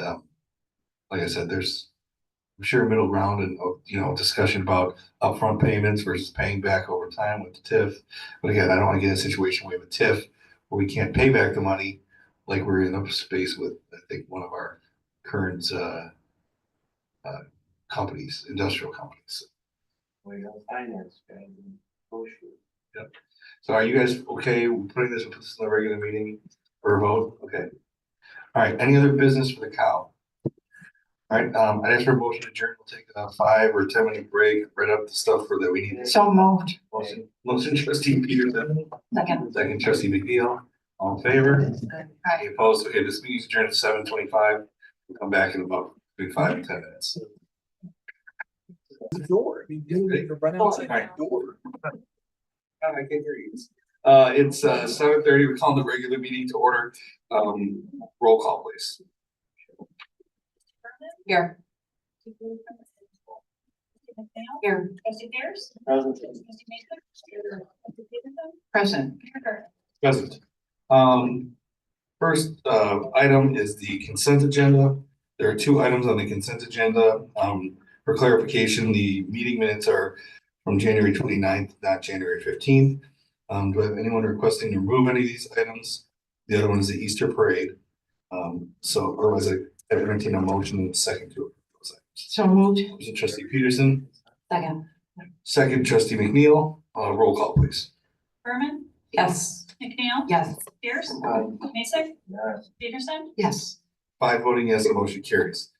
like I said, there's, I'm sure, a middle ground and discussion about upfront payments versus paying back over time with the TIF. But again, I don't want to get in a situation where we have a TIF where we can't pay back the money, like we're in a space with, I think, one of our current companies, industrial companies. We got finance guy and negotiate. Yep. So are you guys okay with putting this in the regular meeting for a vote? Okay. All right, any other business for the cow? All right, I'd ask for a motion to adjourn. We'll take a 5 or 10 minute break, write up the stuff that we need. So moved. Motion trustee Peterson, Second. second trustee McNeil, all in favor? Aye. Any opposed? Okay, this meeting's adjourned at 7:25. We'll come back in about between 5 and 10 minutes. The door. You didn't run outside the door. I can't hear you. It's 7:30. We're calling the regular meeting to order. Roll call, please. Here. Here. Trustee Pierce? Present. Trustee Mason? Trustee Peterson? Present. Mayor Gurke? Present. First, item is the consent agenda. There are 2 items on the consent agenda. For clarification, the meeting minutes are from January 29th, not January 15th. Do I have anyone requesting to remove any of these items? The other one is the Easter parade. So otherwise I entertain a motion in a second to approve those items. So moved. Motion trustee Peterson, Second. second trustee McNeil, roll call please. Berman? Yes. McNeil? Yes. Pierce? Aye. Mason? Yes. Peterson? Yes. 5 voting yes, the motion carries.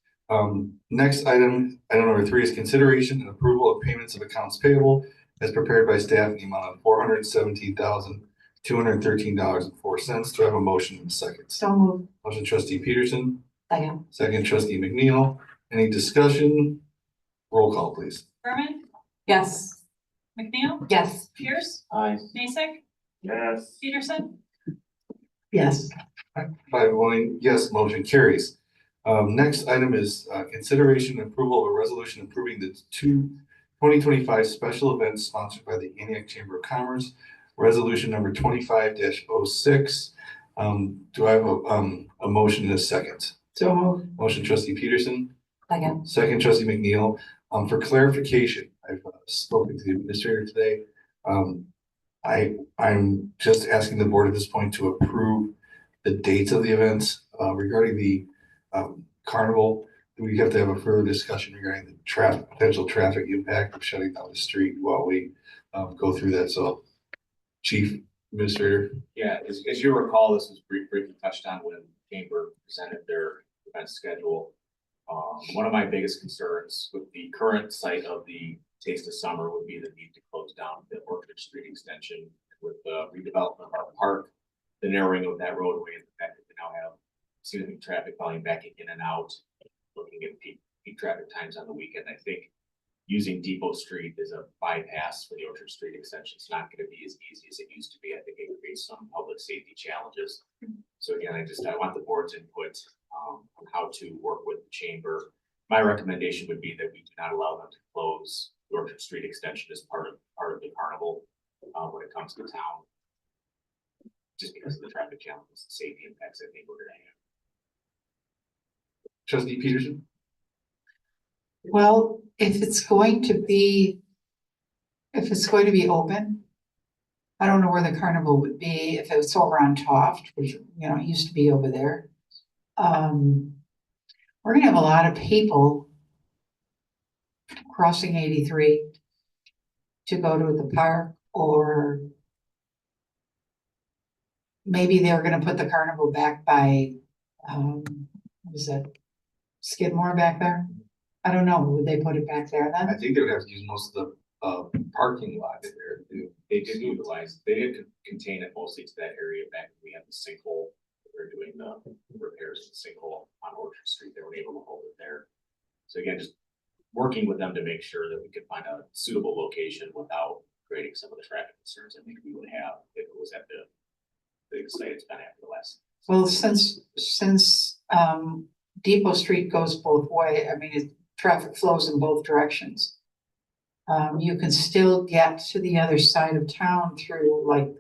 Next item number 3 is consideration and approval of payments of accounts payable as prepared by staff in the amount of $417,213.04. Do I have a motion in a second? So moved. Motion trustee Peterson, Second. second trustee McNeil. Any discussion? Roll call, please. Berman? Yes. McNeil? Yes. Pierce? Aye. Mason? Yes. Peterson? Yes. 5 voting yes, motion carries. Next item is consideration and approval of a resolution approving the 2025 special events sponsored by the Antioch Chamber of Commerce, resolution number 25-06. Do I have a motion in a second? So moved. Motion trustee Peterson, Second. second trustee McNeil. For clarification, I've spoken to the administrator today. I'm just asking the board at this point to approve the dates of the events. Regarding the carnival, we have to have a further discussion regarding the potential traffic impact of shutting down the street while we go through that. So, Chief Administrator. Yeah, as you recall, this was briefly touched on when Chamber presented their event schedule. One of my biggest concerns with the current site of the Taste of Summer would be the need to close down the Orchard Street extension with the redevelopment of our park, the narrowing of that roadway, and the fact that we now have significant traffic volume backing in and out, looking at peak traffic times on the weekend. I think using Depot Street as a bypass for the Orchard Street extension is not going to be as easy as it used to be. I think it would create some public safety challenges. So again, I want the board's input on how to work with the chamber. My recommendation would be that we do not allow them to close the Orchard Street extension as part of the carnival when it comes to town, just because of the traffic challenges and safety impacts I think we're going to have. Trustee Peterson. Well, if it's going to be open, I don't know where the carnival would be if it was over on Toft, which, it used to be over there. We're gonna have a lot of people crossing 83 to go to the park, or maybe they're gonna put the carnival back by, what is it? Skidmore back there? I don't know, would they put it back there I then? think they would have to use most of the parking lot there too. They did utilize, they did contain it mostly to that area back when we had the sinkhole. We were doing the repairs to the sinkhole on Orchard Street. They were able to hold it there. So again, just working with them to make sure that we could find a suitable location without creating some of the traffic concerns I think we would have if it was at the site it's been at for the last. Well, since Depot Street goes both way, I mean, traffic flows in both directions. You can still get to the other side of town through like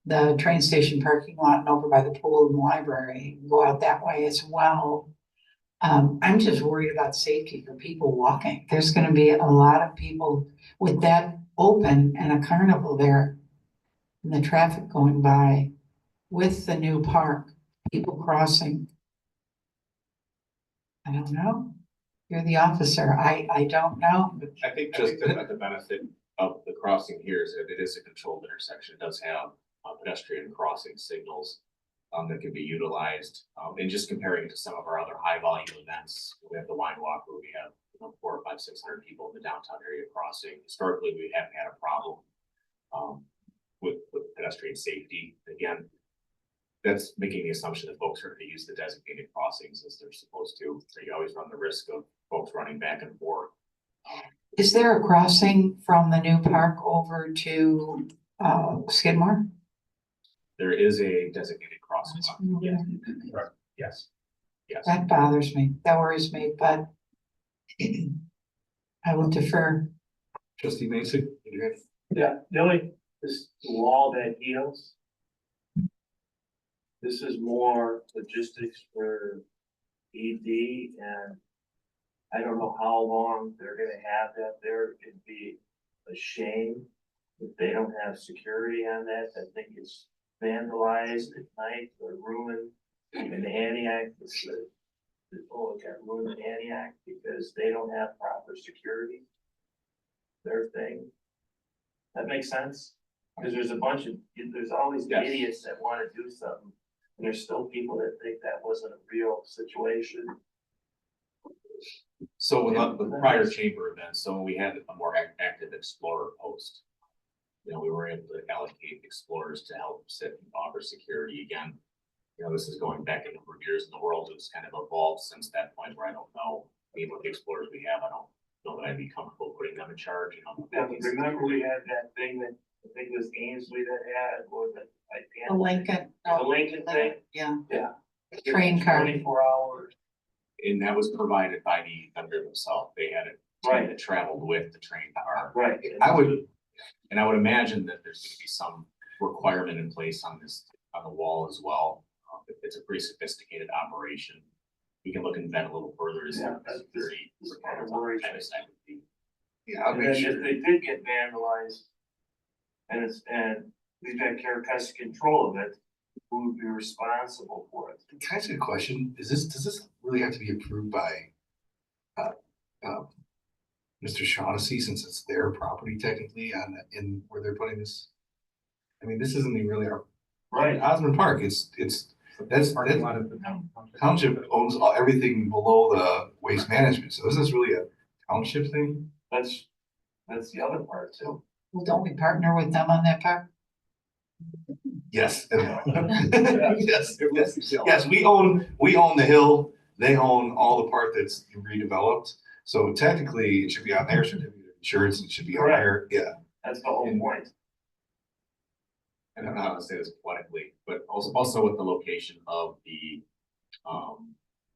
the train station parking lot and over by the pool and the library, go out that way as well. I'm just worried about safety for people walking. There's gonna be a lot of people with that open and a carnival there. And the traffic going by with the new park, people crossing. I don't know. You're the officer. I don't know. I think the benefit of the crossing here is that it is a controlled intersection. It does have pedestrian crossing signals that can be utilized. And just comparing it to some of our other high volume events, we have the wine walk where we have 400, 500, 600 people in the downtown area crossing. Historically, we haven't had a problem with pedestrian safety. Again, that's making the assumption that folks are going to use the designated crossings as they're supposed to. So you always run the risk of folks running back and forth. Is there a crossing from the new park over to Skidmore? There is a designated crossing. Yes. Yes. Yes. That bothers me. That worries me, but I will defer. Trustee Mason, you have? Yeah, the only, this wall that heals. This is more logistics for ED, and I don't know how long they're gonna have that there. It'd be a shame if they don't have security on that. I think it's vandalized at night or ruined in Antioch. People got ruined in Antioch because they don't have proper security. Their thing. That makes sense? Because there's all these Yes. idiots that wanna do something. And there's still people that think that wasn't a real situation. So with the prior chamber events, so when we had a more active explorer post, we were able to allocate explorers to help sit and offer security again. This is going back a number of years, and the world has kind of evolved since that point where I don't know. I mean, with the explorers we have, I don't know that I'd be comfortable putting them in charge. Remember we had that thing that, I think it was Ainsley that had, or the. The Lincoln. The Lincoln thing? Yeah. Yeah. Train car. 24 hours. And that was provided by the vendor themselves. They had a train that traveled with the train car. Right. I would imagine that there's gonna be some requirement in place on the wall as well. It's a pretty sophisticated operation. We can look into that a little further as Yeah, as security. kind of worrisome. kind of side would be. Yeah, I'll And make then sure. if they did get vandalized, and we've got custody control of it, who would be responsible for it? Can I ask you a question? Does this really have to be approved by Mr. Shaughnessy, since it's their property technically in where they're putting this? I mean, this isn't even really our. Right. Osmond Park, that's township owns everything below the waste management, so is this really a township thing? That's the other part too. Well, don't we partner with them on that park? Yes. Yes, we own the hill, they own all the part that's redeveloped, so technically it should be on their certificate of insurance, it should be on their, yeah. That's the whole point. I don't know how to say this politically, but also with the location of the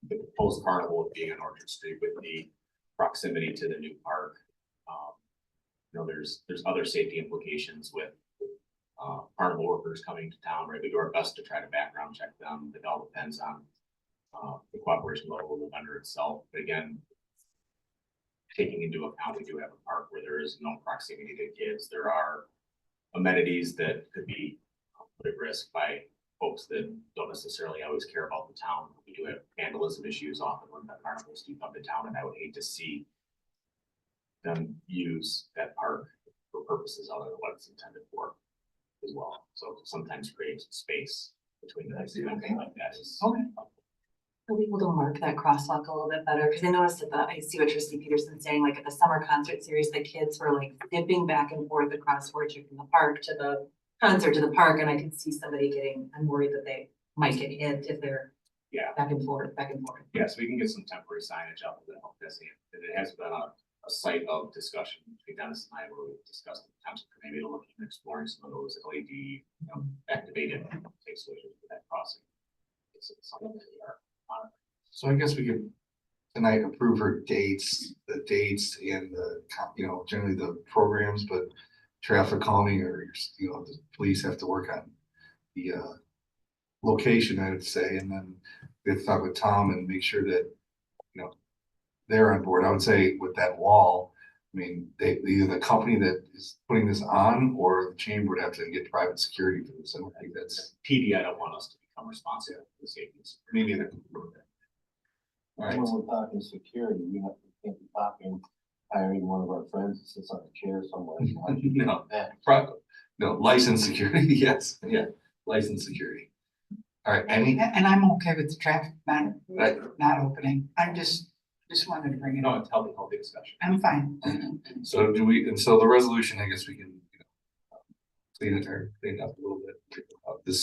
proposed carnival being on Orchard Street with the proximity to the new park. There's other safety implications with carnival workers coming to town, right? We do our best to try to background check them. It all depends on the cooperation level of the vendor itself. But again, taking into account, we do have a park where there is no proximity to kids. There are amenities that could be put at risk by folks that don't necessarily always care about the town. We do have vandalism issues often when the carnivals do come to town, and I would hate to see them use that park for purposes other than what it's intended for as well. So sometimes creating some space between the two, something like that is. Okay. Are we able to mark that crosswalk a little bit better? Cause I noticed at I see what Trustee Peterson's saying, like at the summer concert series, the kids were like dipping back and forth across Orchard from the park to the concert to the park, and I could see somebody I'm worried that they might get hit if they're Yeah, back and forth, back and forth. yes, we can get some temporary signage up that help this. And it has been a site of discussion between Dennis and I, where we've discussed the potential for maybe looking at exploring some of those LED, activated take switches for that crossing. It's something that we are monitoring. So I guess we could tonight approve her dates, the dates and the, generally the programs, but traffic calming or, the police have to work on the, location, I would say, and then we have to talk with Tom and make sure that, they're on board. I would say with that wall, I mean, either the company that is putting this on or the chamber would have to get private security for this. I don't think that's. PD, I don't want us to become responsible for the safety. Maybe that. All right. When we're talking security, we can't be talking hiring one of our friends that sits on a chair somewhere. No, no, licensed security, yes, yeah, licensed security. All right, And I'm okay with the traffic not, Right. not opening. I'm just wanted to bring it No, up. it's healthy discussion. I'm fine. So so the resolution, I guess we can, clean it up a little bit.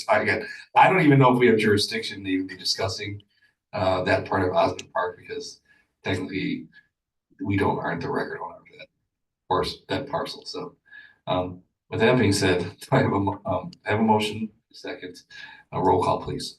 I don't even know if we have jurisdiction to even be discussing, that part of Osmond Park, because technically we aren't the record owner of that parcel. So, with that being said, I have a motion, second, a roll call, please.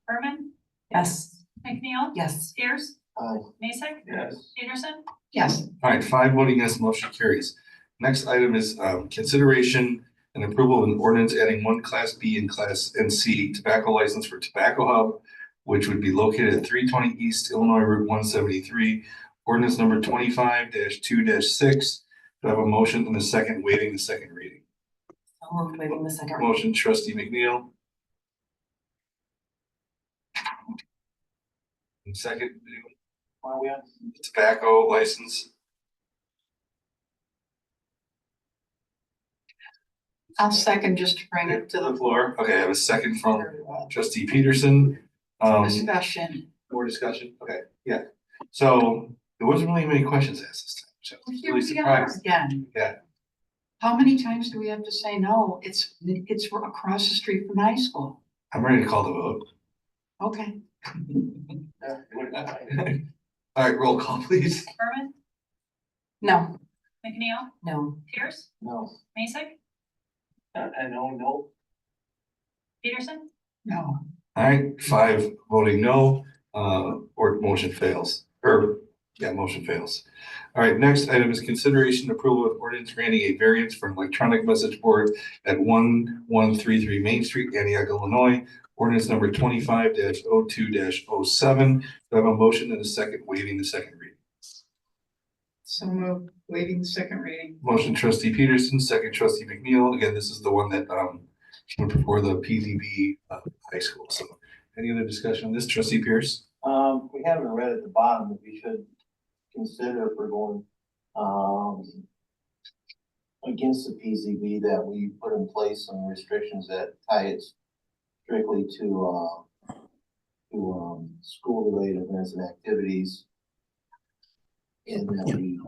Berman, Yes. McNeil. Yes. Pierce, Aye. Mason, Yes. Peterson, Yes, All right, 5 voting yes, motion carries. Next item is consideration and approval of an ordinance adding one Class B and Class C tobacco license for Tobacco Hub, which would be located at 320 East Illinois Route 173. Ordinance number 25-2-6. Do I have a motion and a second waiving the second reading? I'll move waiving the second reading. Motion, Trustee McNeil. And second, Why are we on? tobacco license. I'll second just to bring it to To the the floor. Okay, I have a second from floor. Trustee Peterson. Discussion. More discussion? Okay, yeah. So there wasn't really many questions asked this time, so I was Here really we are surprised. again. Yeah. How many times do we have to say no? It's across the street from the high school. I'm ready to call the vote. Okay. All right, roll call, please. Berman, No, McNeil, No. Pierce, No. Mason, I know, no. Peterson, no. All right, 5 voting no, or motion fails, motion fails. All right, next item is consideration and approval of ordinance granting a variance for an electronic message board at 1133 Main Street, Antioch, Illinois. Ordinance number 25-02-07. Do I have a motion and a second waiving the second reading? So moved, waiving the second reading. Motion Trustee Peterson, second Trustee McNeil. Again, this is the one that came before the PZB high school. So any other discussion on this, Trustee Pierce? We haven't read at the bottom, but we should consider if we're going, against the PZB, that we put in place some restrictions that tie it strictly to school-related events and activities. And that we,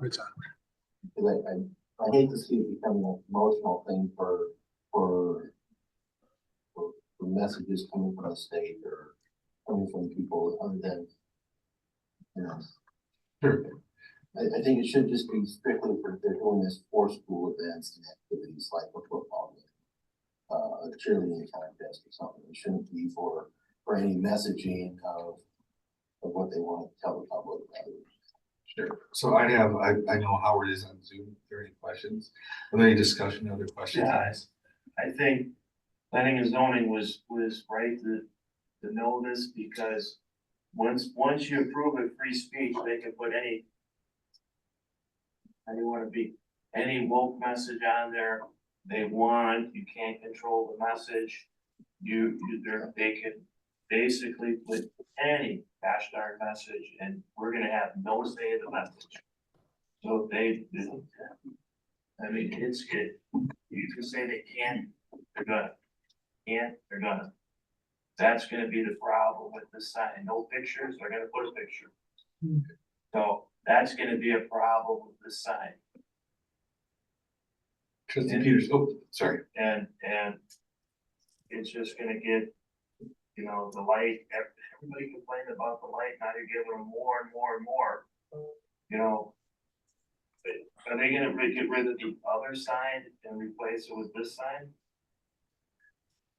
I hate to see it become an emotional thing for messages coming from the state or coming from people other than, Sure. I think it should just be strictly for if they're doing this for school events and activities like a football game, a cheerleading contest or something. It shouldn't be for any messaging of what they want to tell the public. Sure. So I know Howard is on Zoom. If there are any questions? Are there any discussion, other questions? Yeah, I think planning and zoning was right to know this, because once you approve a free speech, they can put any woke message on there. they want, you can't control the message. They can basically put any gosh darn message and we're gonna have no say in the message. So if they, I mean, it's good. You can say they can't, they're gonna. Can't, they're gonna. That's gonna be the problem with the sign. No pictures, they're gonna put a picture. So that's gonna be a problem with the sign. Trustee Peters, oh, sorry. And it's just gonna get, you know, the light, everybody complained about the light, now you're giving them more and more and more. You know. But are they gonna get rid of the other sign and replace it with this sign?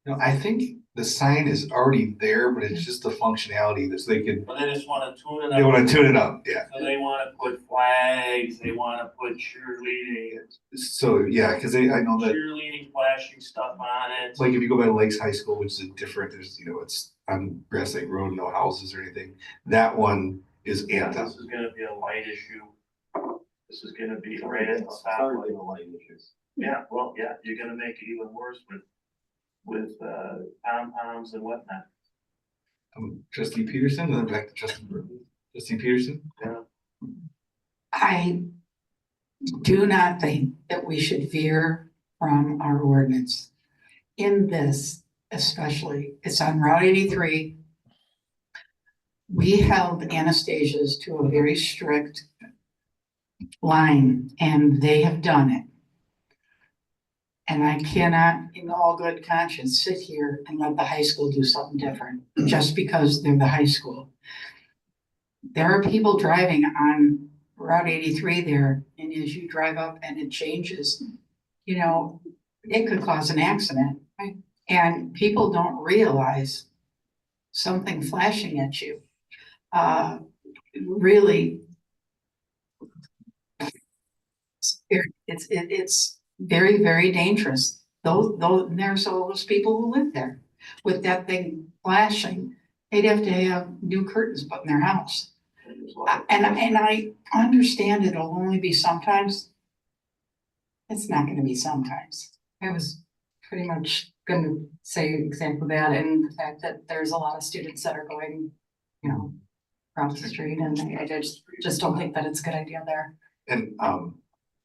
No, I think the sign is already there, but it's just the functionality that they can, But they just wanna tune it up. they wanna tune it up, yeah. So they wanna put flags, they wanna put cheerleading, So, yeah, cause I know that, cheerleading flashing stuff on it. like, if you go by Lakes High School, which is different, there's, you know, it's on Grass Lake Road, no houses or anything. That one is Yeah, Antioch. this is gonna be a light issue. This is gonna be right at the It's top. already a light issues. Yeah, well, yeah, you're gonna make it even worse with pom-poms and whatnot. Trustee Peterson, and then back to Trustee Burton. Trustee Peterson? Yeah. I do not think that we should veer from our ordinance. In this especially, it's on Route 83. We held Anastasia's to a very strict line, and they have done it. And I cannot, in all good conscience, sit here and let the high school do something different, just because they're the high school. There are people driving on Route 83 there, and as you drive up and it changes, you know, it could cause an accident. Right. And people don't realize something flashing at you. Really, it's very, very dangerous. There's all those people who live there with that thing flashing. They'd have to have new curtains put in their house. And I understand it'll only be sometimes. It's not gonna be sometimes. I was pretty much gonna say example of that, and the fact that there's a lot of students that are going, you know, across the street, and I just don't think that it's a good idea there. And I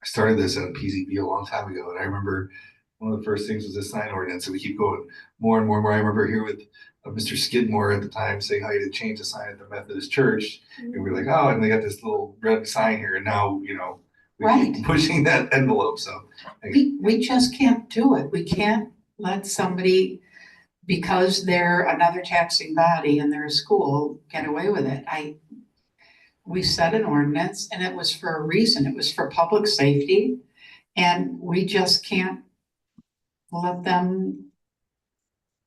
started this at PZB a long time ago, and I remember one of the first things was this sign ordinance, and we keep going more and more and more. I remember here with Mr. Skidmore at the time saying how he had changed the sign at the Methodist Church, and we were like, oh, and they got this little red sign here, and now, you know, we keep Right. pushing that envelope, so. We just can't do it. We can't let somebody, because they're another taxing body and they're a school, get away with it. We set an ordinance and it was for a reason. It was for public safety. And we just can't let them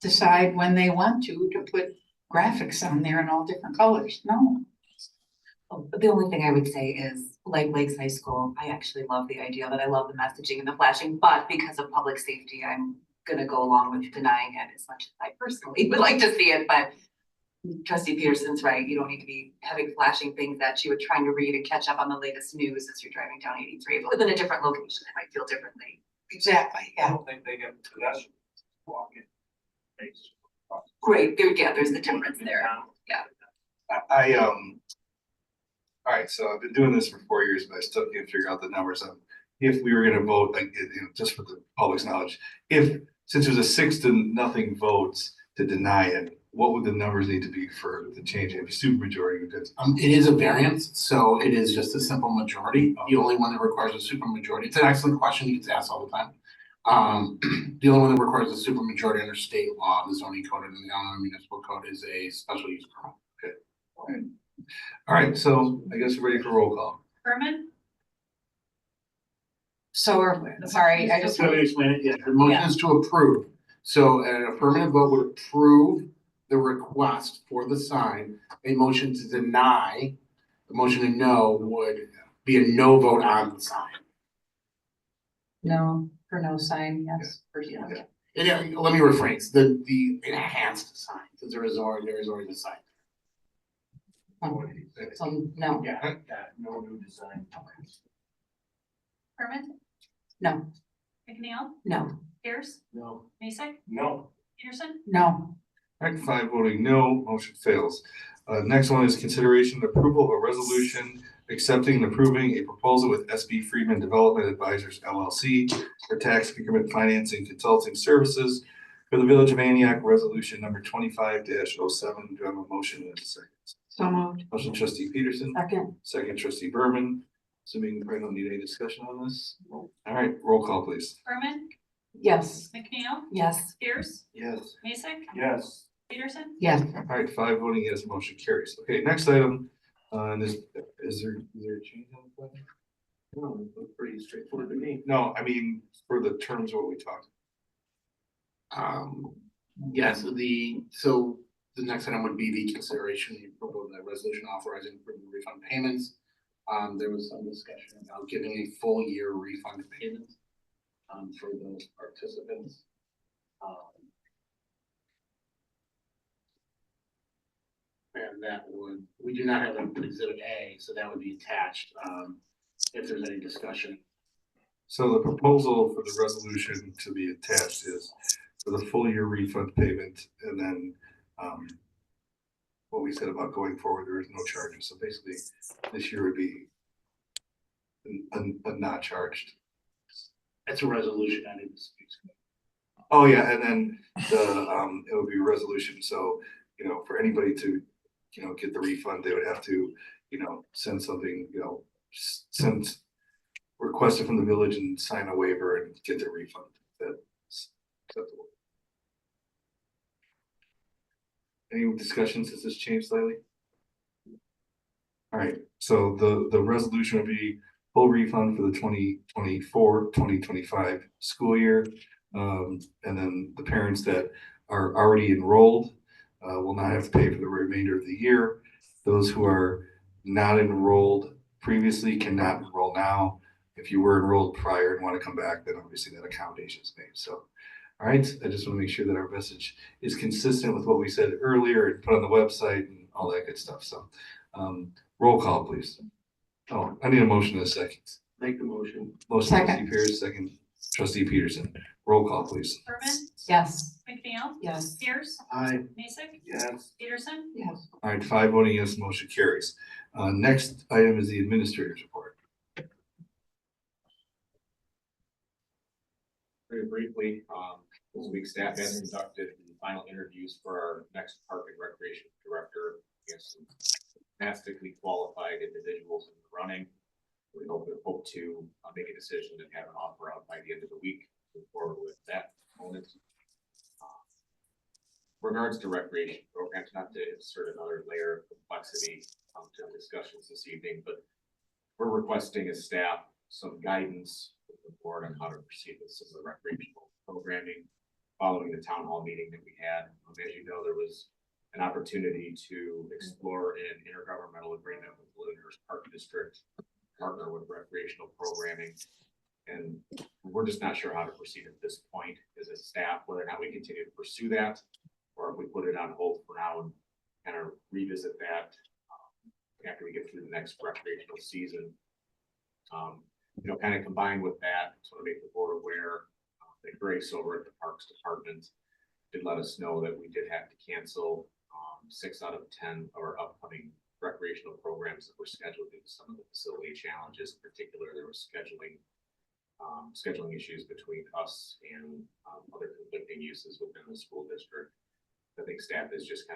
decide when they want to put graphics on there in all different colors. No. But the only thing I would say is, like Lakes High School, I actually love the idea that I love the messaging and the flashing, but because of public safety, I'm gonna go along with denying it as much as I personally would like to see it, but Trustee Peterson's right, you don't need to be having flashing things at you and trying to read and catch up on the latest news as you're driving down 83. If it was in a different location, it might feel differently. Exactly, I yeah. don't think they get pedestrians walking. Great, there's the difference there. All right, so I've been doing this for 4 years, but I still can't figure out the numbers on if we were gonna vote, like, you know, just for the public's knowledge. Since it was a 6-0 votes to deny it, what would the numbers need to be for the change in supermajority? Because It is a variance, so it is just a simple majority. The only one that requires a supermajority. It's an excellent question. It gets asked all the time. The only one that requires a supermajority under state law, the zoning code and the Illinois municipal code, is a special use permit. All right, so I guess we're ready for roll call. Berman, So, sorry, I just. Let me explain it. Yeah, the motion is to approve. So an affirmative vote would approve the request for the sign. A motion to deny, the motion to no would be a no vote on the sign. No, for no sign, yes, for yeah. And let me rephrase, the enhanced sign, because there is already the sign. So, no, Yeah, no new design. Berman, no, McNeil, No. Pierce, No. Mason, No. Peterson, No, All right, 5 voting no, motion fails. Next one is consideration and approval of a resolution accepting and approving a proposal with SB Friedman Development Advisors LLC for tax increment financing consulting services for the Village of Antioch, resolution number 25-07. Do I have a motion in a second? so moved. Motion trustee Peterson, Second. second trustee Berman. Assuming we probably don't need any discussion on this. All right, roll call, please. Berman, Yes. McNeil, Yes. Pierce, Yes. Mason, Yes. Peterson, Yes, All right, 5 voting yes, motion carries. Okay, next item, is there a change on the plan? No, it looked pretty straightforward to me. No, I mean, for the terms of what we talked. Yes, the next item would be the consideration of the resolution authorizing for the refund payments. There was some discussion about giving a full year refund payment for those participants. And that would, we do not have an exhibit A, so that would be attached, if there's any discussion. So the proposal for the resolution to be attached is for the full year refund payment and then, what we said about going forward, there is no charges. So basically, this year would be a not charged. It's a resolution, I didn't speak. Oh, yeah, and then it would be a resolution, so, for anybody to, get the refund, they would have to, send something, request it from the village and sign a waiver and get their refund. That's acceptable. Any discussions? Has this changed slightly? All right, so the resolution would be full refund for the 2024-2025 school year. And then the parents that are already enrolled will not have to pay for the remainder of the year. Those who are not enrolled previously cannot enroll now. If you were enrolled prior and want to come back, then obviously that accommodation is made. So, all right, I just want to make sure that our message is consistent with what we said earlier and put on the website and all that good stuff. So, roll call, please. Oh, I need a motion in a second. Make the motion. Motion trustee Pierce, second trustee Peterson. Roll call, please. Berman, Yes. McNeil, Yes. Pierce, Aye. Mason, Yes. Peterson, Yes. All right, 5 voting yes, motion carries. Next item is the administrator's report. Very briefly, this week staff has conducted the final interviews for our next park and recreation director. We have some fantastically qualified individuals in the running. We hope to make a decision and have an offer out by the end of the week. Move forward with that component. Regards to recreation programs, not to insert another layer of complexity to discussions this evening, but we're requesting as staff some guidance with the board on how to proceed with some of the recreational programming following the town hall meeting that we had. As you know, there was an opportunity to explore an intergovernmental agreement with Lunenhurst Park District, partner with recreational programming. And we're just not sure how to proceed at this point as a staff, whether or not we continue to pursue that, or if we put it on hold for now and kind of revisit that after we get through the next recreational season. Kind of combined with that, so to make the board aware that Grace over at the Parks Department did let us know that we did have to cancel 6 out of 10 of our upcoming recreational programs that were scheduled due to some of the facility challenges. In particular, there was scheduling issues between us and other conflicting uses within the school district. I think staff is just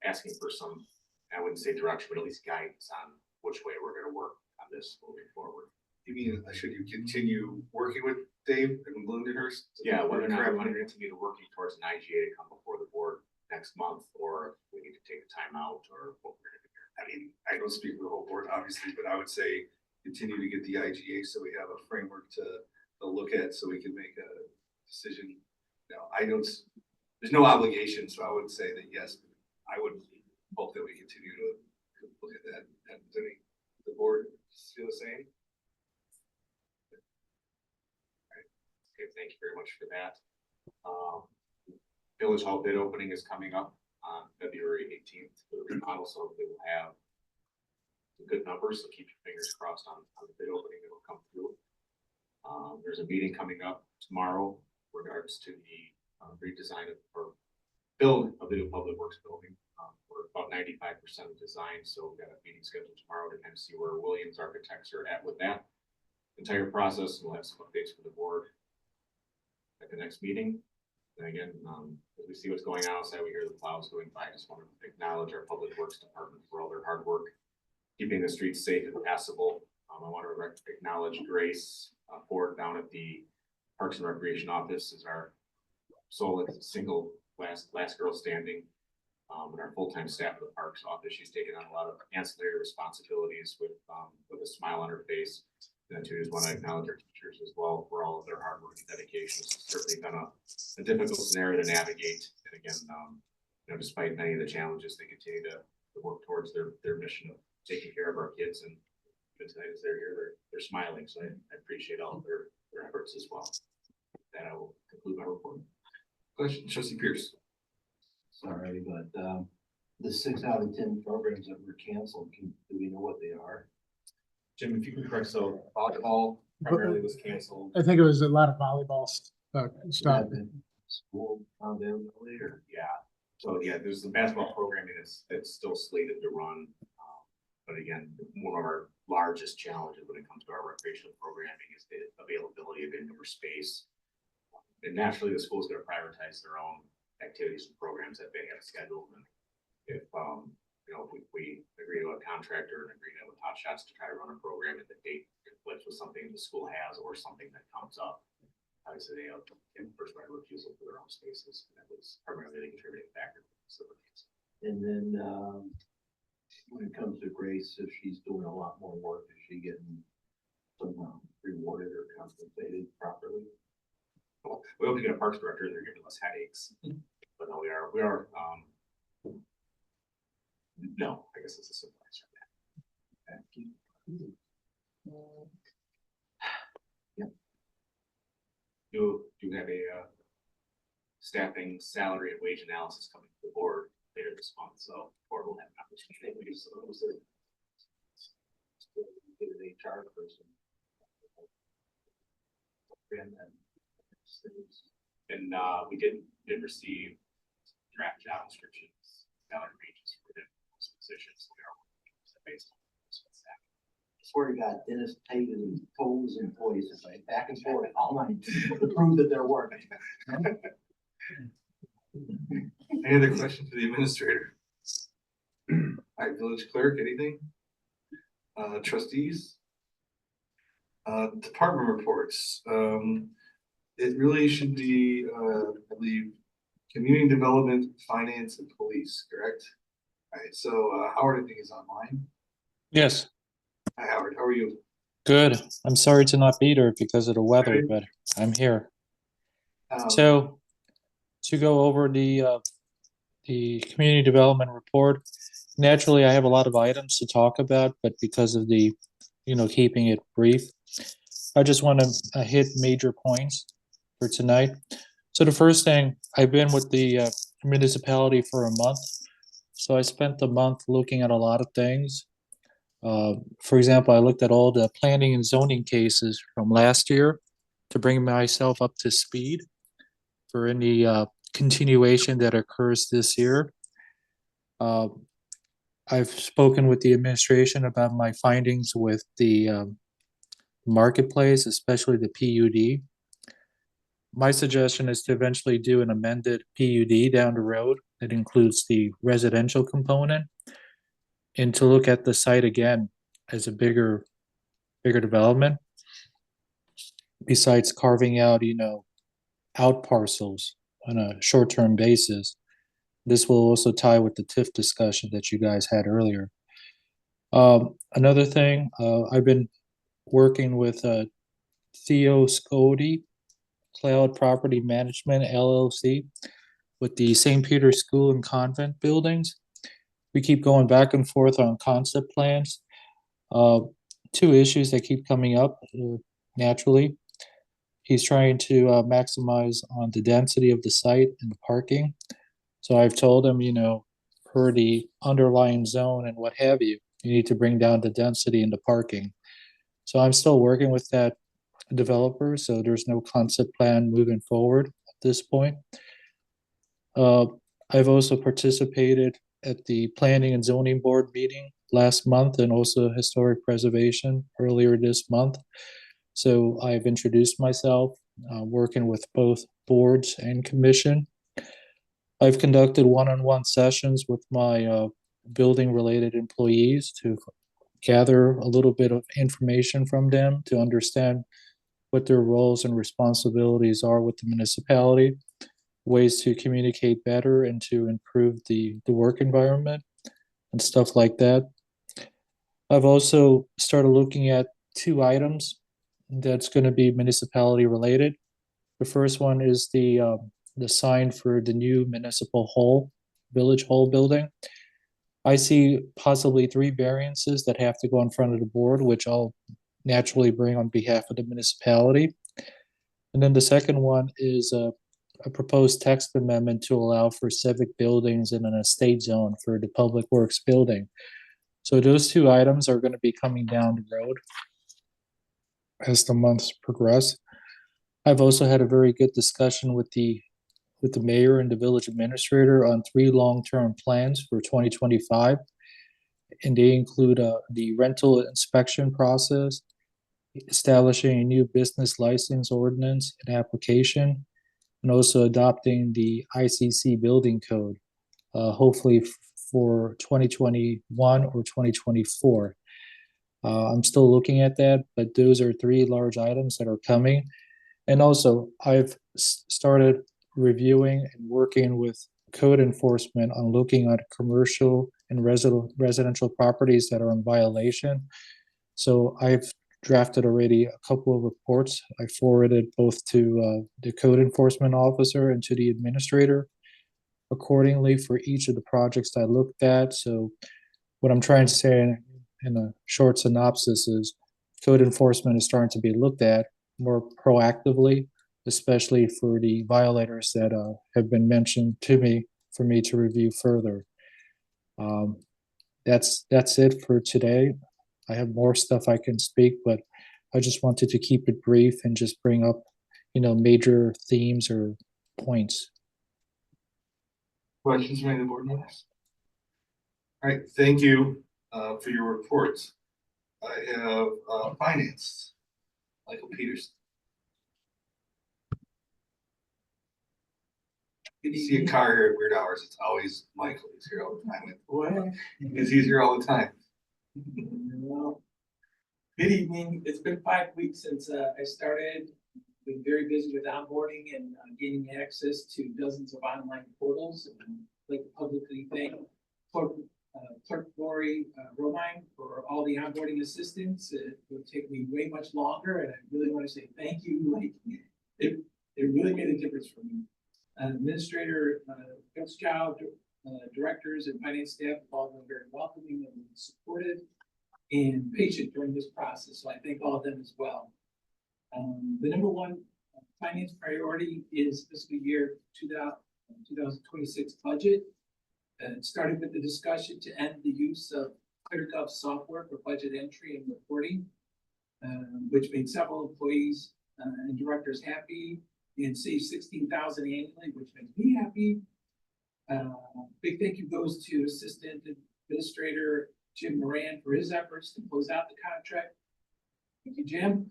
asking for some, I wouldn't say direction, but at least guidance on which way we're going to work on this moving forward. You mean, should you continue working with Dave and Lunenhurst? Yeah, whether or not we want to continue working towards an IGA to come before the board next month, or if we need to take a time out, or what we're going to do. I mean, I don't speak for the whole board, obviously, but I would say continue to get the IGA so we have a framework to look at so we can make a decision. Now, there's no obligation, so I would say that yes, I would hope that we continue to look at that. And the board feel the same? Okay, thank you very much for that. Village Hall bid opening is coming up on February 18th for the remodel, so hopefully we'll have some good numbers, so keep your fingers crossed on the bid opening that will come through. There's a meeting coming up tomorrow in regards to the redesign of, or build of the new public works building. We're about 95% of design, so we've got a meeting scheduled tomorrow to kind of see where Williams Architects are at with that entire process. We'll have some updates for the board at the next meeting. And again, as we see what's going on outside, we hear the plows going by. I just want to acknowledge our public works department for all their hard work, keeping the streets safe and passable. I want to acknowledge Grace Ford down at the Parks and Recreation office as our sole single last girl standing. And our full-time staff of the Parks office, she's taken on a lot of ancillary responsibilities with a smile on her face. And I too just want to acknowledge our teachers as well for all of their hard work and dedication. It's certainly been a difficult scenario to navigate. And again, despite many of the challenges, they continue to work towards their mission of taking care of our kids. And tonight as they're here, they're smiling. So I appreciate all of their efforts as well. That I will conclude my report. Question, Trustee Pierce. Sorry, but the 6 out of 10 programs that were canceled, do we know what they are? Jim, if you can correct, so volleyball primarily was canceled. I think it was a lot of volleyball stuff. School availability or? Yeah, so yeah, there's the basketball programming that's still slated to run. But again, one of our largest challenges when it comes to our recreational programming is the availability of indoor space. And naturally, the school's going to prioritize their own activities and programs that they have scheduled. And if if we agree to a contractor and agree to with Hot Shots to try to run a program and the date conflicts with something the school has or something that comes up, obviously they have first right of refusal for their own spaces. And that was primarily the contributing factor for the facilities. And then when it comes to Grace, if she's doing a lot more work, is she getting somehow rewarded or compensated properly? Well, we hope to get a parks director, they're giving us headaches. But no, we are no, I guess it's a simple answer to that. Yep. Do have a staffing, salary, and wage analysis coming to the board later this month, so the board will have an opportunity to use those. Get an HR person. And we did receive draft job descriptions, salary ranges for those positions. We are based on that. I swear to God, Dennis Tatum and told his employees to say back and forth all night to prove that they're working. Any other questions for the administrator? All right, village clerk, anything? Trustees? Department reports. It really should be, I believe, community development, finance, and police, correct? All right, so Howard, I think, is online. Yes, Hi, Howard, how are you? good. I'm sorry to not be there because of the weather, Right. but I'm here. Um, So to go over the community development report, naturally, I have a lot of items to talk about, but because of the, keeping it brief, I just want to hit major points for tonight. So the first thing, I've been with the municipality for a month. So I spent the month looking at a lot of things. For example, I looked at all the planning and zoning cases from last year to bring myself up to speed for any continuation that occurs this year. I've spoken with the administration about my findings with the marketplace, especially the PUD. My suggestion is to eventually do an amended PUD down the road that includes the residential component and to look at the site again as a bigger development. Besides carving out, out parcels on a short-term basis. This will also tie with the TIF discussion that you guys had earlier. Another thing, I've been working with Theo Scody, Cloud Property Management LLC, with the St. Peter's School and Convent buildings. We keep going back and forth on concept plans. Two issues that keep coming up naturally. He's trying to maximize on the density of the site and the parking. So I've told him, per the underlying zone and what have you, you need to bring down the density and the parking. So I'm still working with that developer, so there's no concept plan moving forward at this point. I've also participated at the Planning and Zoning Board meeting last month and also Historic Preservation earlier this month. So I've introduced myself, working with both boards and commission. I've conducted one-on-one sessions with my building-related employees to gather a little bit of information from them to understand what their roles and responsibilities are with the municipality, ways to communicate better and to improve the work environment and stuff like that. I've also started looking at two items that's going to be municipality related. The first one is the sign for the new municipal hall, village hall building. I see possibly three variances that have to go in front of the board, which I'll naturally bring on behalf of the municipality. And then the second one is a proposed text amendment to allow for civic buildings in an estate zone for the public works building. So those two items are going to be coming down the road as the months progress. I've also had a very good discussion with the mayor and the village administrator on three long-term plans for 2025. And they include the rental inspection process, establishing a new business license ordinance and application, and also adopting the ICC building code, hopefully for 2021 or 2024. I'm still looking at that, but those are three large items that are coming. And also, I've started reviewing and working with code enforcement on looking at commercial and residential properties that are in violation. So I've drafted already a couple of reports. I forwarded both to the code enforcement officer and to the administrator accordingly for each of the projects I looked at. So what I'm trying to say in a short synopsis is code enforcement is starting to be looked at more proactively, especially for the violators that have been mentioned to me for me to review further. That's it for today. I have more stuff I can speak, but I just wanted to keep it brief and just bring up, major themes or points. Questions from any of the board members? All right, thank you for your reports. I have finance, Michael Peterson. You see a car here at weird hours, it's always Michael. He's here all the time. What? Because he's here all the time. Well, good evening. It's been 5 weeks since I started. Been very busy with onboarding and gaining access to dozens of online portals. And I'd like to publicly thank Clerk Lori Romine for all the onboarding assistance. It would take me way much longer, and I really want to say thank you. Like it really made a difference for me. Administrator Fitzgerald, directors and finance staff have all been very welcoming and supportive and patient during this process. So I thank all of them as well. The number one finance priority is fiscal year 2026 budget. It started with the discussion to end the use of ClearGov software for budget entry and reporting, which made several employees and directors happy and saved $16,000 annually, which makes me happy. Big thank you goes to Assistant Administrator Jim Moran for his efforts to close out the contract. Thank you, Jim.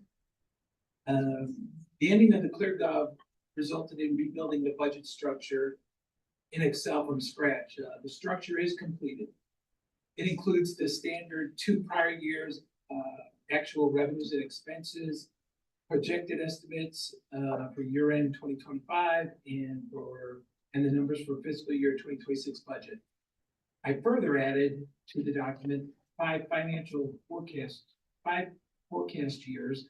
The ending of the ClearGov resulted in rebuilding the budget structure in Excel from scratch. The structure is completed. It includes the standard 2 prior years actual revenues and expenses, projected estimates for year-end 2025, and the numbers for fiscal year 2026 budget. I further added to the document 5 forecast years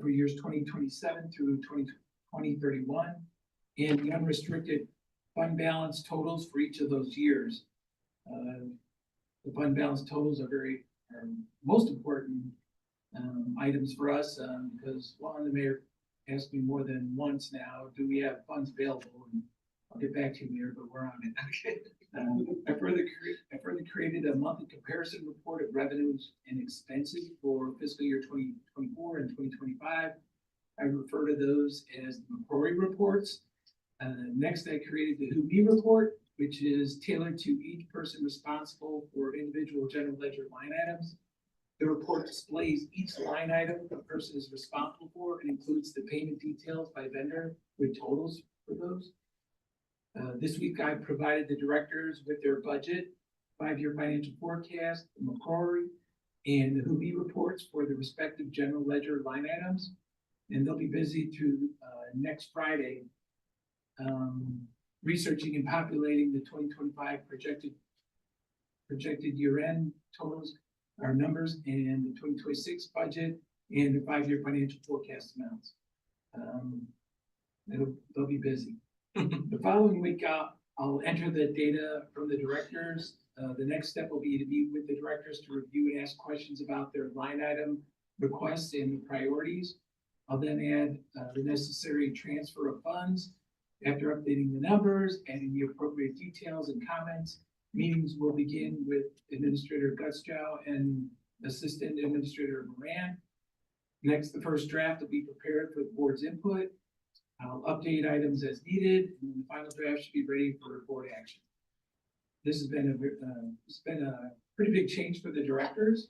for years 2027 through 2031, and the unrestricted fund balance totals for each of those years. The fund balance totals are most important items for us because the mayor asked me more than once now, do we have funds available? And I'll get back to you, Mayor, but we're on it. I further created a monthly comparison report of revenues and expenses for fiscal year 2024 and 2025 I refer to those as the McCrory reports. Next, I created the Who Me report, which is tailored to each person responsible for individual general ledger line items. The report displays each line item a person is responsible for and includes the payment details by vendor with totals for those. This week I provided the directors with their budget, 5-year financial forecast, the McCrory, and the Who Me reports for the respective general ledger line items. And they'll be busy through next Friday, researching and populating the 2025 projected year-end totals, our numbers, and the 2026 budget and the 5-year financial forecast amounts. They'll be busy. The following week, I'll enter the data from the directors. The next step will be to meet with the directors to review and ask questions about their line item requests and the priorities. I'll then add the necessary transfer of funds. After updating the numbers, adding the appropriate details and comments, meetings will begin with Administrator Gutschow and Assistant Administrator Moran. Next, the first draft will be prepared for the board's input. I'll update items as needed, and the final draft should be ready for board action. This has been a pretty big change for the directors.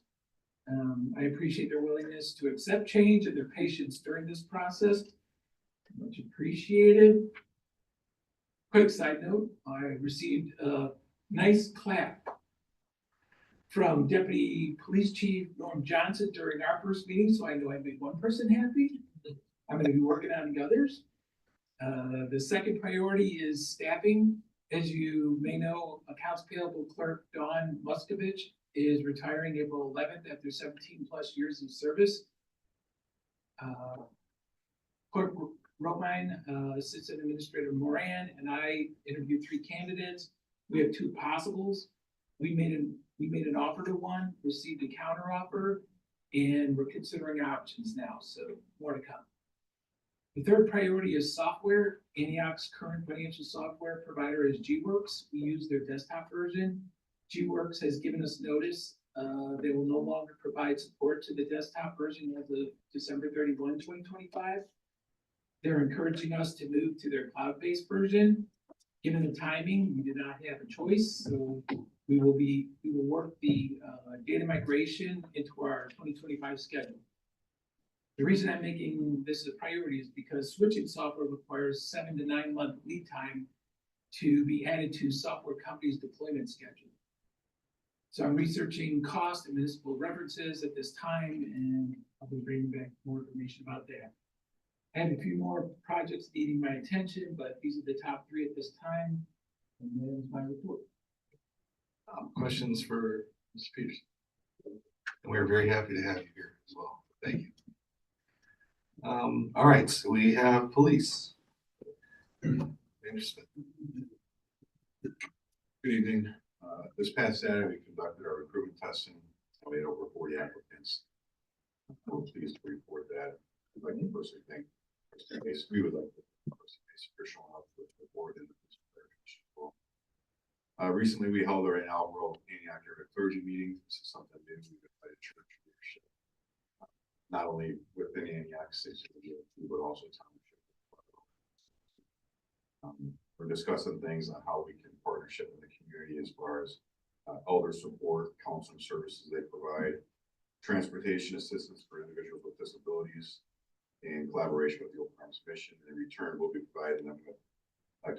I appreciate their willingness to accept change and their patience during this process. Much appreciated. Quick side note, I received a nice clap from Deputy Police Chief Norm Johnson during our first meeting, so I know I made one person happy. I'm gonna be working on the others. The second priority is staffing. As you may know, Accounts Payable Clerk Dawn Muskovich is retiring April 11th after 17+ years of service. Clerk Romine, Assistant Administrator Moran, and I interviewed 3 candidates. We have 2 possibles. We made an offer to one, received a counter offer, and we're considering options now, so more to come. The third priority is software. Antioch's current financial software provider is GWorks. We use their desktop version. GWorks has given us notice they will no longer provide support to the desktop version as of December 31, 2025. They're encouraging us to move to their cloud-based version. Given the timing, we did not have a choice, so we will work the data migration into our 2025 schedule. The reason I'm making this a priority is because switching software requires 7 to 9 month lead time to be added to software companies' deployment schedule. So I'm researching cost and municipal references at this time, and I'll be bringing back more information about that. I have a few more projects needing my attention, but these are the top 3 at this time, and there's my report. Questions for Mr. Peterson? And we're very happy to have you here as well. Thank you. All right, so we have police. Interesting. Good evening. This past Saturday, we conducted our recruitment testing. We had over 40 applicants. We're pleased to report that. I'd like to personally thank, we would like to personally for showing up with the board and the well. Recently, we held our inaugural Antioch area clergy meeting. This is something new. We've invited church leadership, not only within Antioch City, but also township. We're discussing things on how we can partnership in the community as far as elder support, counseling services they provide, transportation assistance for individuals with disabilities, and collaboration with the Open Arms Mission. In return, we'll be providing them with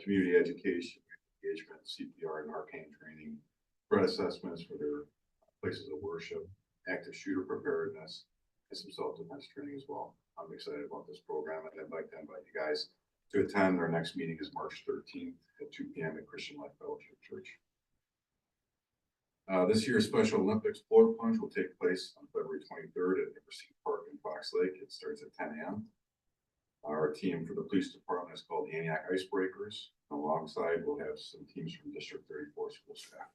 community education, engagement, CPR and arcane training, threat assessments for their places of worship, active shooter preparedness, and some self-defense training as well. I'm excited about this program, and I'd like to invite you guys to attend. Our next meeting is March 13th at 2 p.m. at Christian Life Fellowship Church. This year's Special Olympics floor plunge will take place on February 23rd at Nipperson Park in Fox Lake. It starts at 10 a.m. Our team for the police department is called Antioch Icebreakers. Alongside, we'll have some teams from District 34 school staff.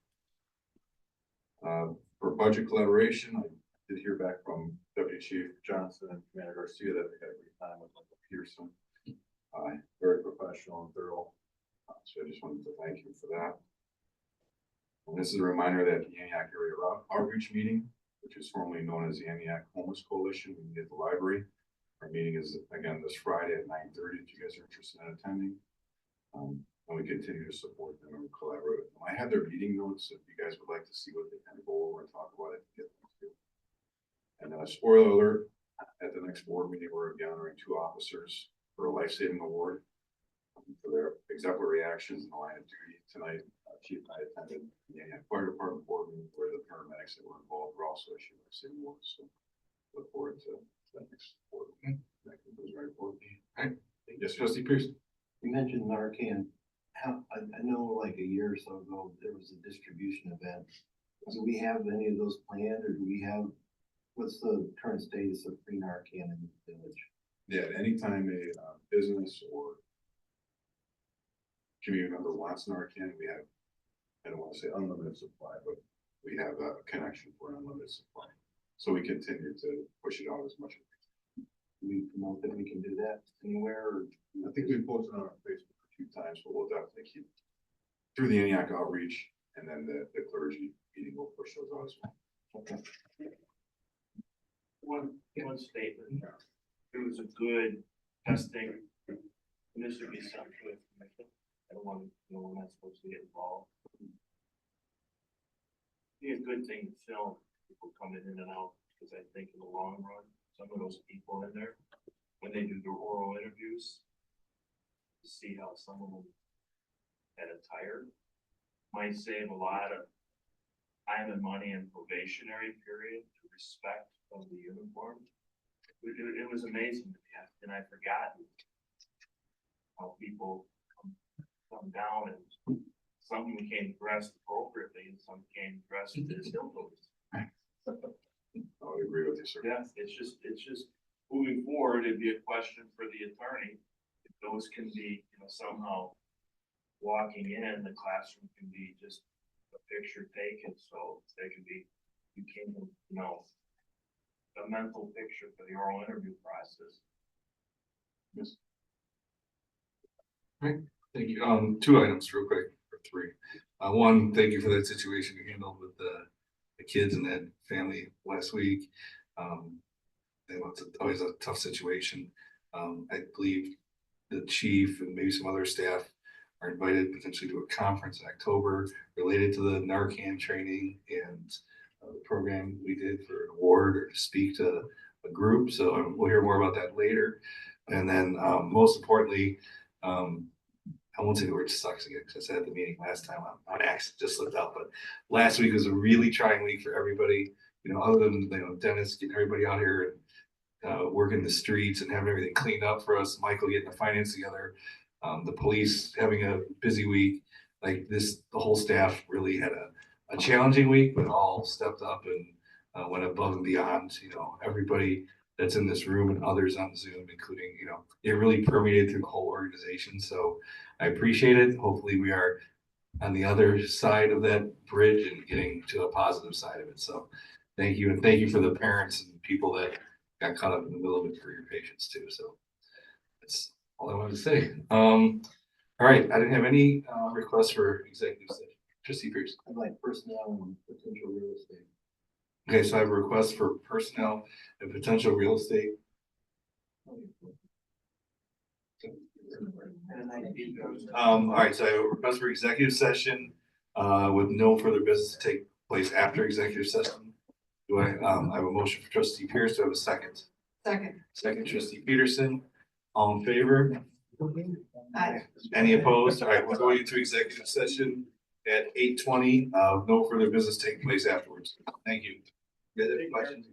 For budget collaboration, I did hear back from Deputy Chief Johnson and Commander Garcia that they had a great time with Michael Pearson. Very professional and thorough. So I just wanted to thank you for that. And this is a reminder that the Antioch Area Outreach Meeting, which is formerly known as the Antioch Homeless Coalition, will be at the library Our meeting is again this Friday at 9:30, if you guys are interested in attending. And we continue to support them and collaborate with them. I have their meeting notes, if you guys would like to see what they kind of go over and talk about it. Get them to. And then a spoiler alert, at the next board meeting, we're gonna be honoring 2 officers for a life-saving award for their exemplary actions in the line of duty. Tonight, Chief and I attended the Antioch Fire Department board meeting where the paramedics that were involved were also issued life-saving awards. So look forward to that next board meeting. That concludes my report. Yes, Trustee Pierce. You mentioned Narcan. I know like a year or so ago, there was a distribution event. Do we have any of those planned, or do we have, what's the current status of free Narcan in the village? Yeah, anytime a business or community member wants Narcan, we have, I don't want to say unlimited supply, but we have a connection for unlimited supply. So we continue to push it out as much as we can. Do we promote that we can do that anywhere? Or I think we posted on our Facebook a few times, but we'll definitely keep through the Antioch outreach, and then the clergy meeting will push those out as well. Okay. One statement, it was a good testing, and this would be something with, I don't want, we're not supposed to get involved. Be a good thing to film people coming in and out, because I think in the long run, some of those people in there, when they do their oral interviews, to see how some of them had a tire, might save a lot of time and money and probationary period to respect of the uniform. It was amazing to me, and I forgot how people come down, and some came dressed appropriately and some came dressed as hillbillies. I would agree with you, sir. Yeah, it's just moving forward, it'd be a question for the attorney. If those can be, somehow walking in, the classroom can be just a picture taken, so they can be, a mental picture for the oral interview process. Yes. Right, thank you. 2 items real quick, or 3. One, thank you for that situation you handled with the kids and that family last week. It's always a tough situation. I believe the chief and maybe some other staff are invited potentially to a conference in October related to the Narcan training and the program we did for an award or to speak to a group. So we'll hear more about that later. And then most importantly, I won't say the word sucks again because I said at the meeting last time on accident, just slipped out. But last week was a really trying week for everybody. Other than Dennis getting everybody out here and working the streets and having everything cleaned up for us, Michael getting the finance together, the police having a busy week. Like this, the whole staff really had a challenging week, but all stepped up and went above and beyond. Everybody that's in this room and others on Zoom, including, it really permeated through the whole organization. So I appreciate it. Hopefully we are on the other side of that bridge and getting to a positive side of it. So thank you. And thank you for the parents and people that got caught up in the middle of it, for your patience too. So that's all I wanted to say. All right. I didn't have any requests for executive session. Trustee Pierce. I'd like personnel and potential real estate. Okay, so I have a request for personnel and potential real estate. All right, so I have a request for executive session with no further business to take place after executive session. Do I have a motion for Trustee Pierce? Do I have a second? Second, Trustee Peterson. All in favor? Aye. Any opposed? All right, we're going into executive session at 8:20. No further business taking place afterwards. Thank you. You guys have any questions?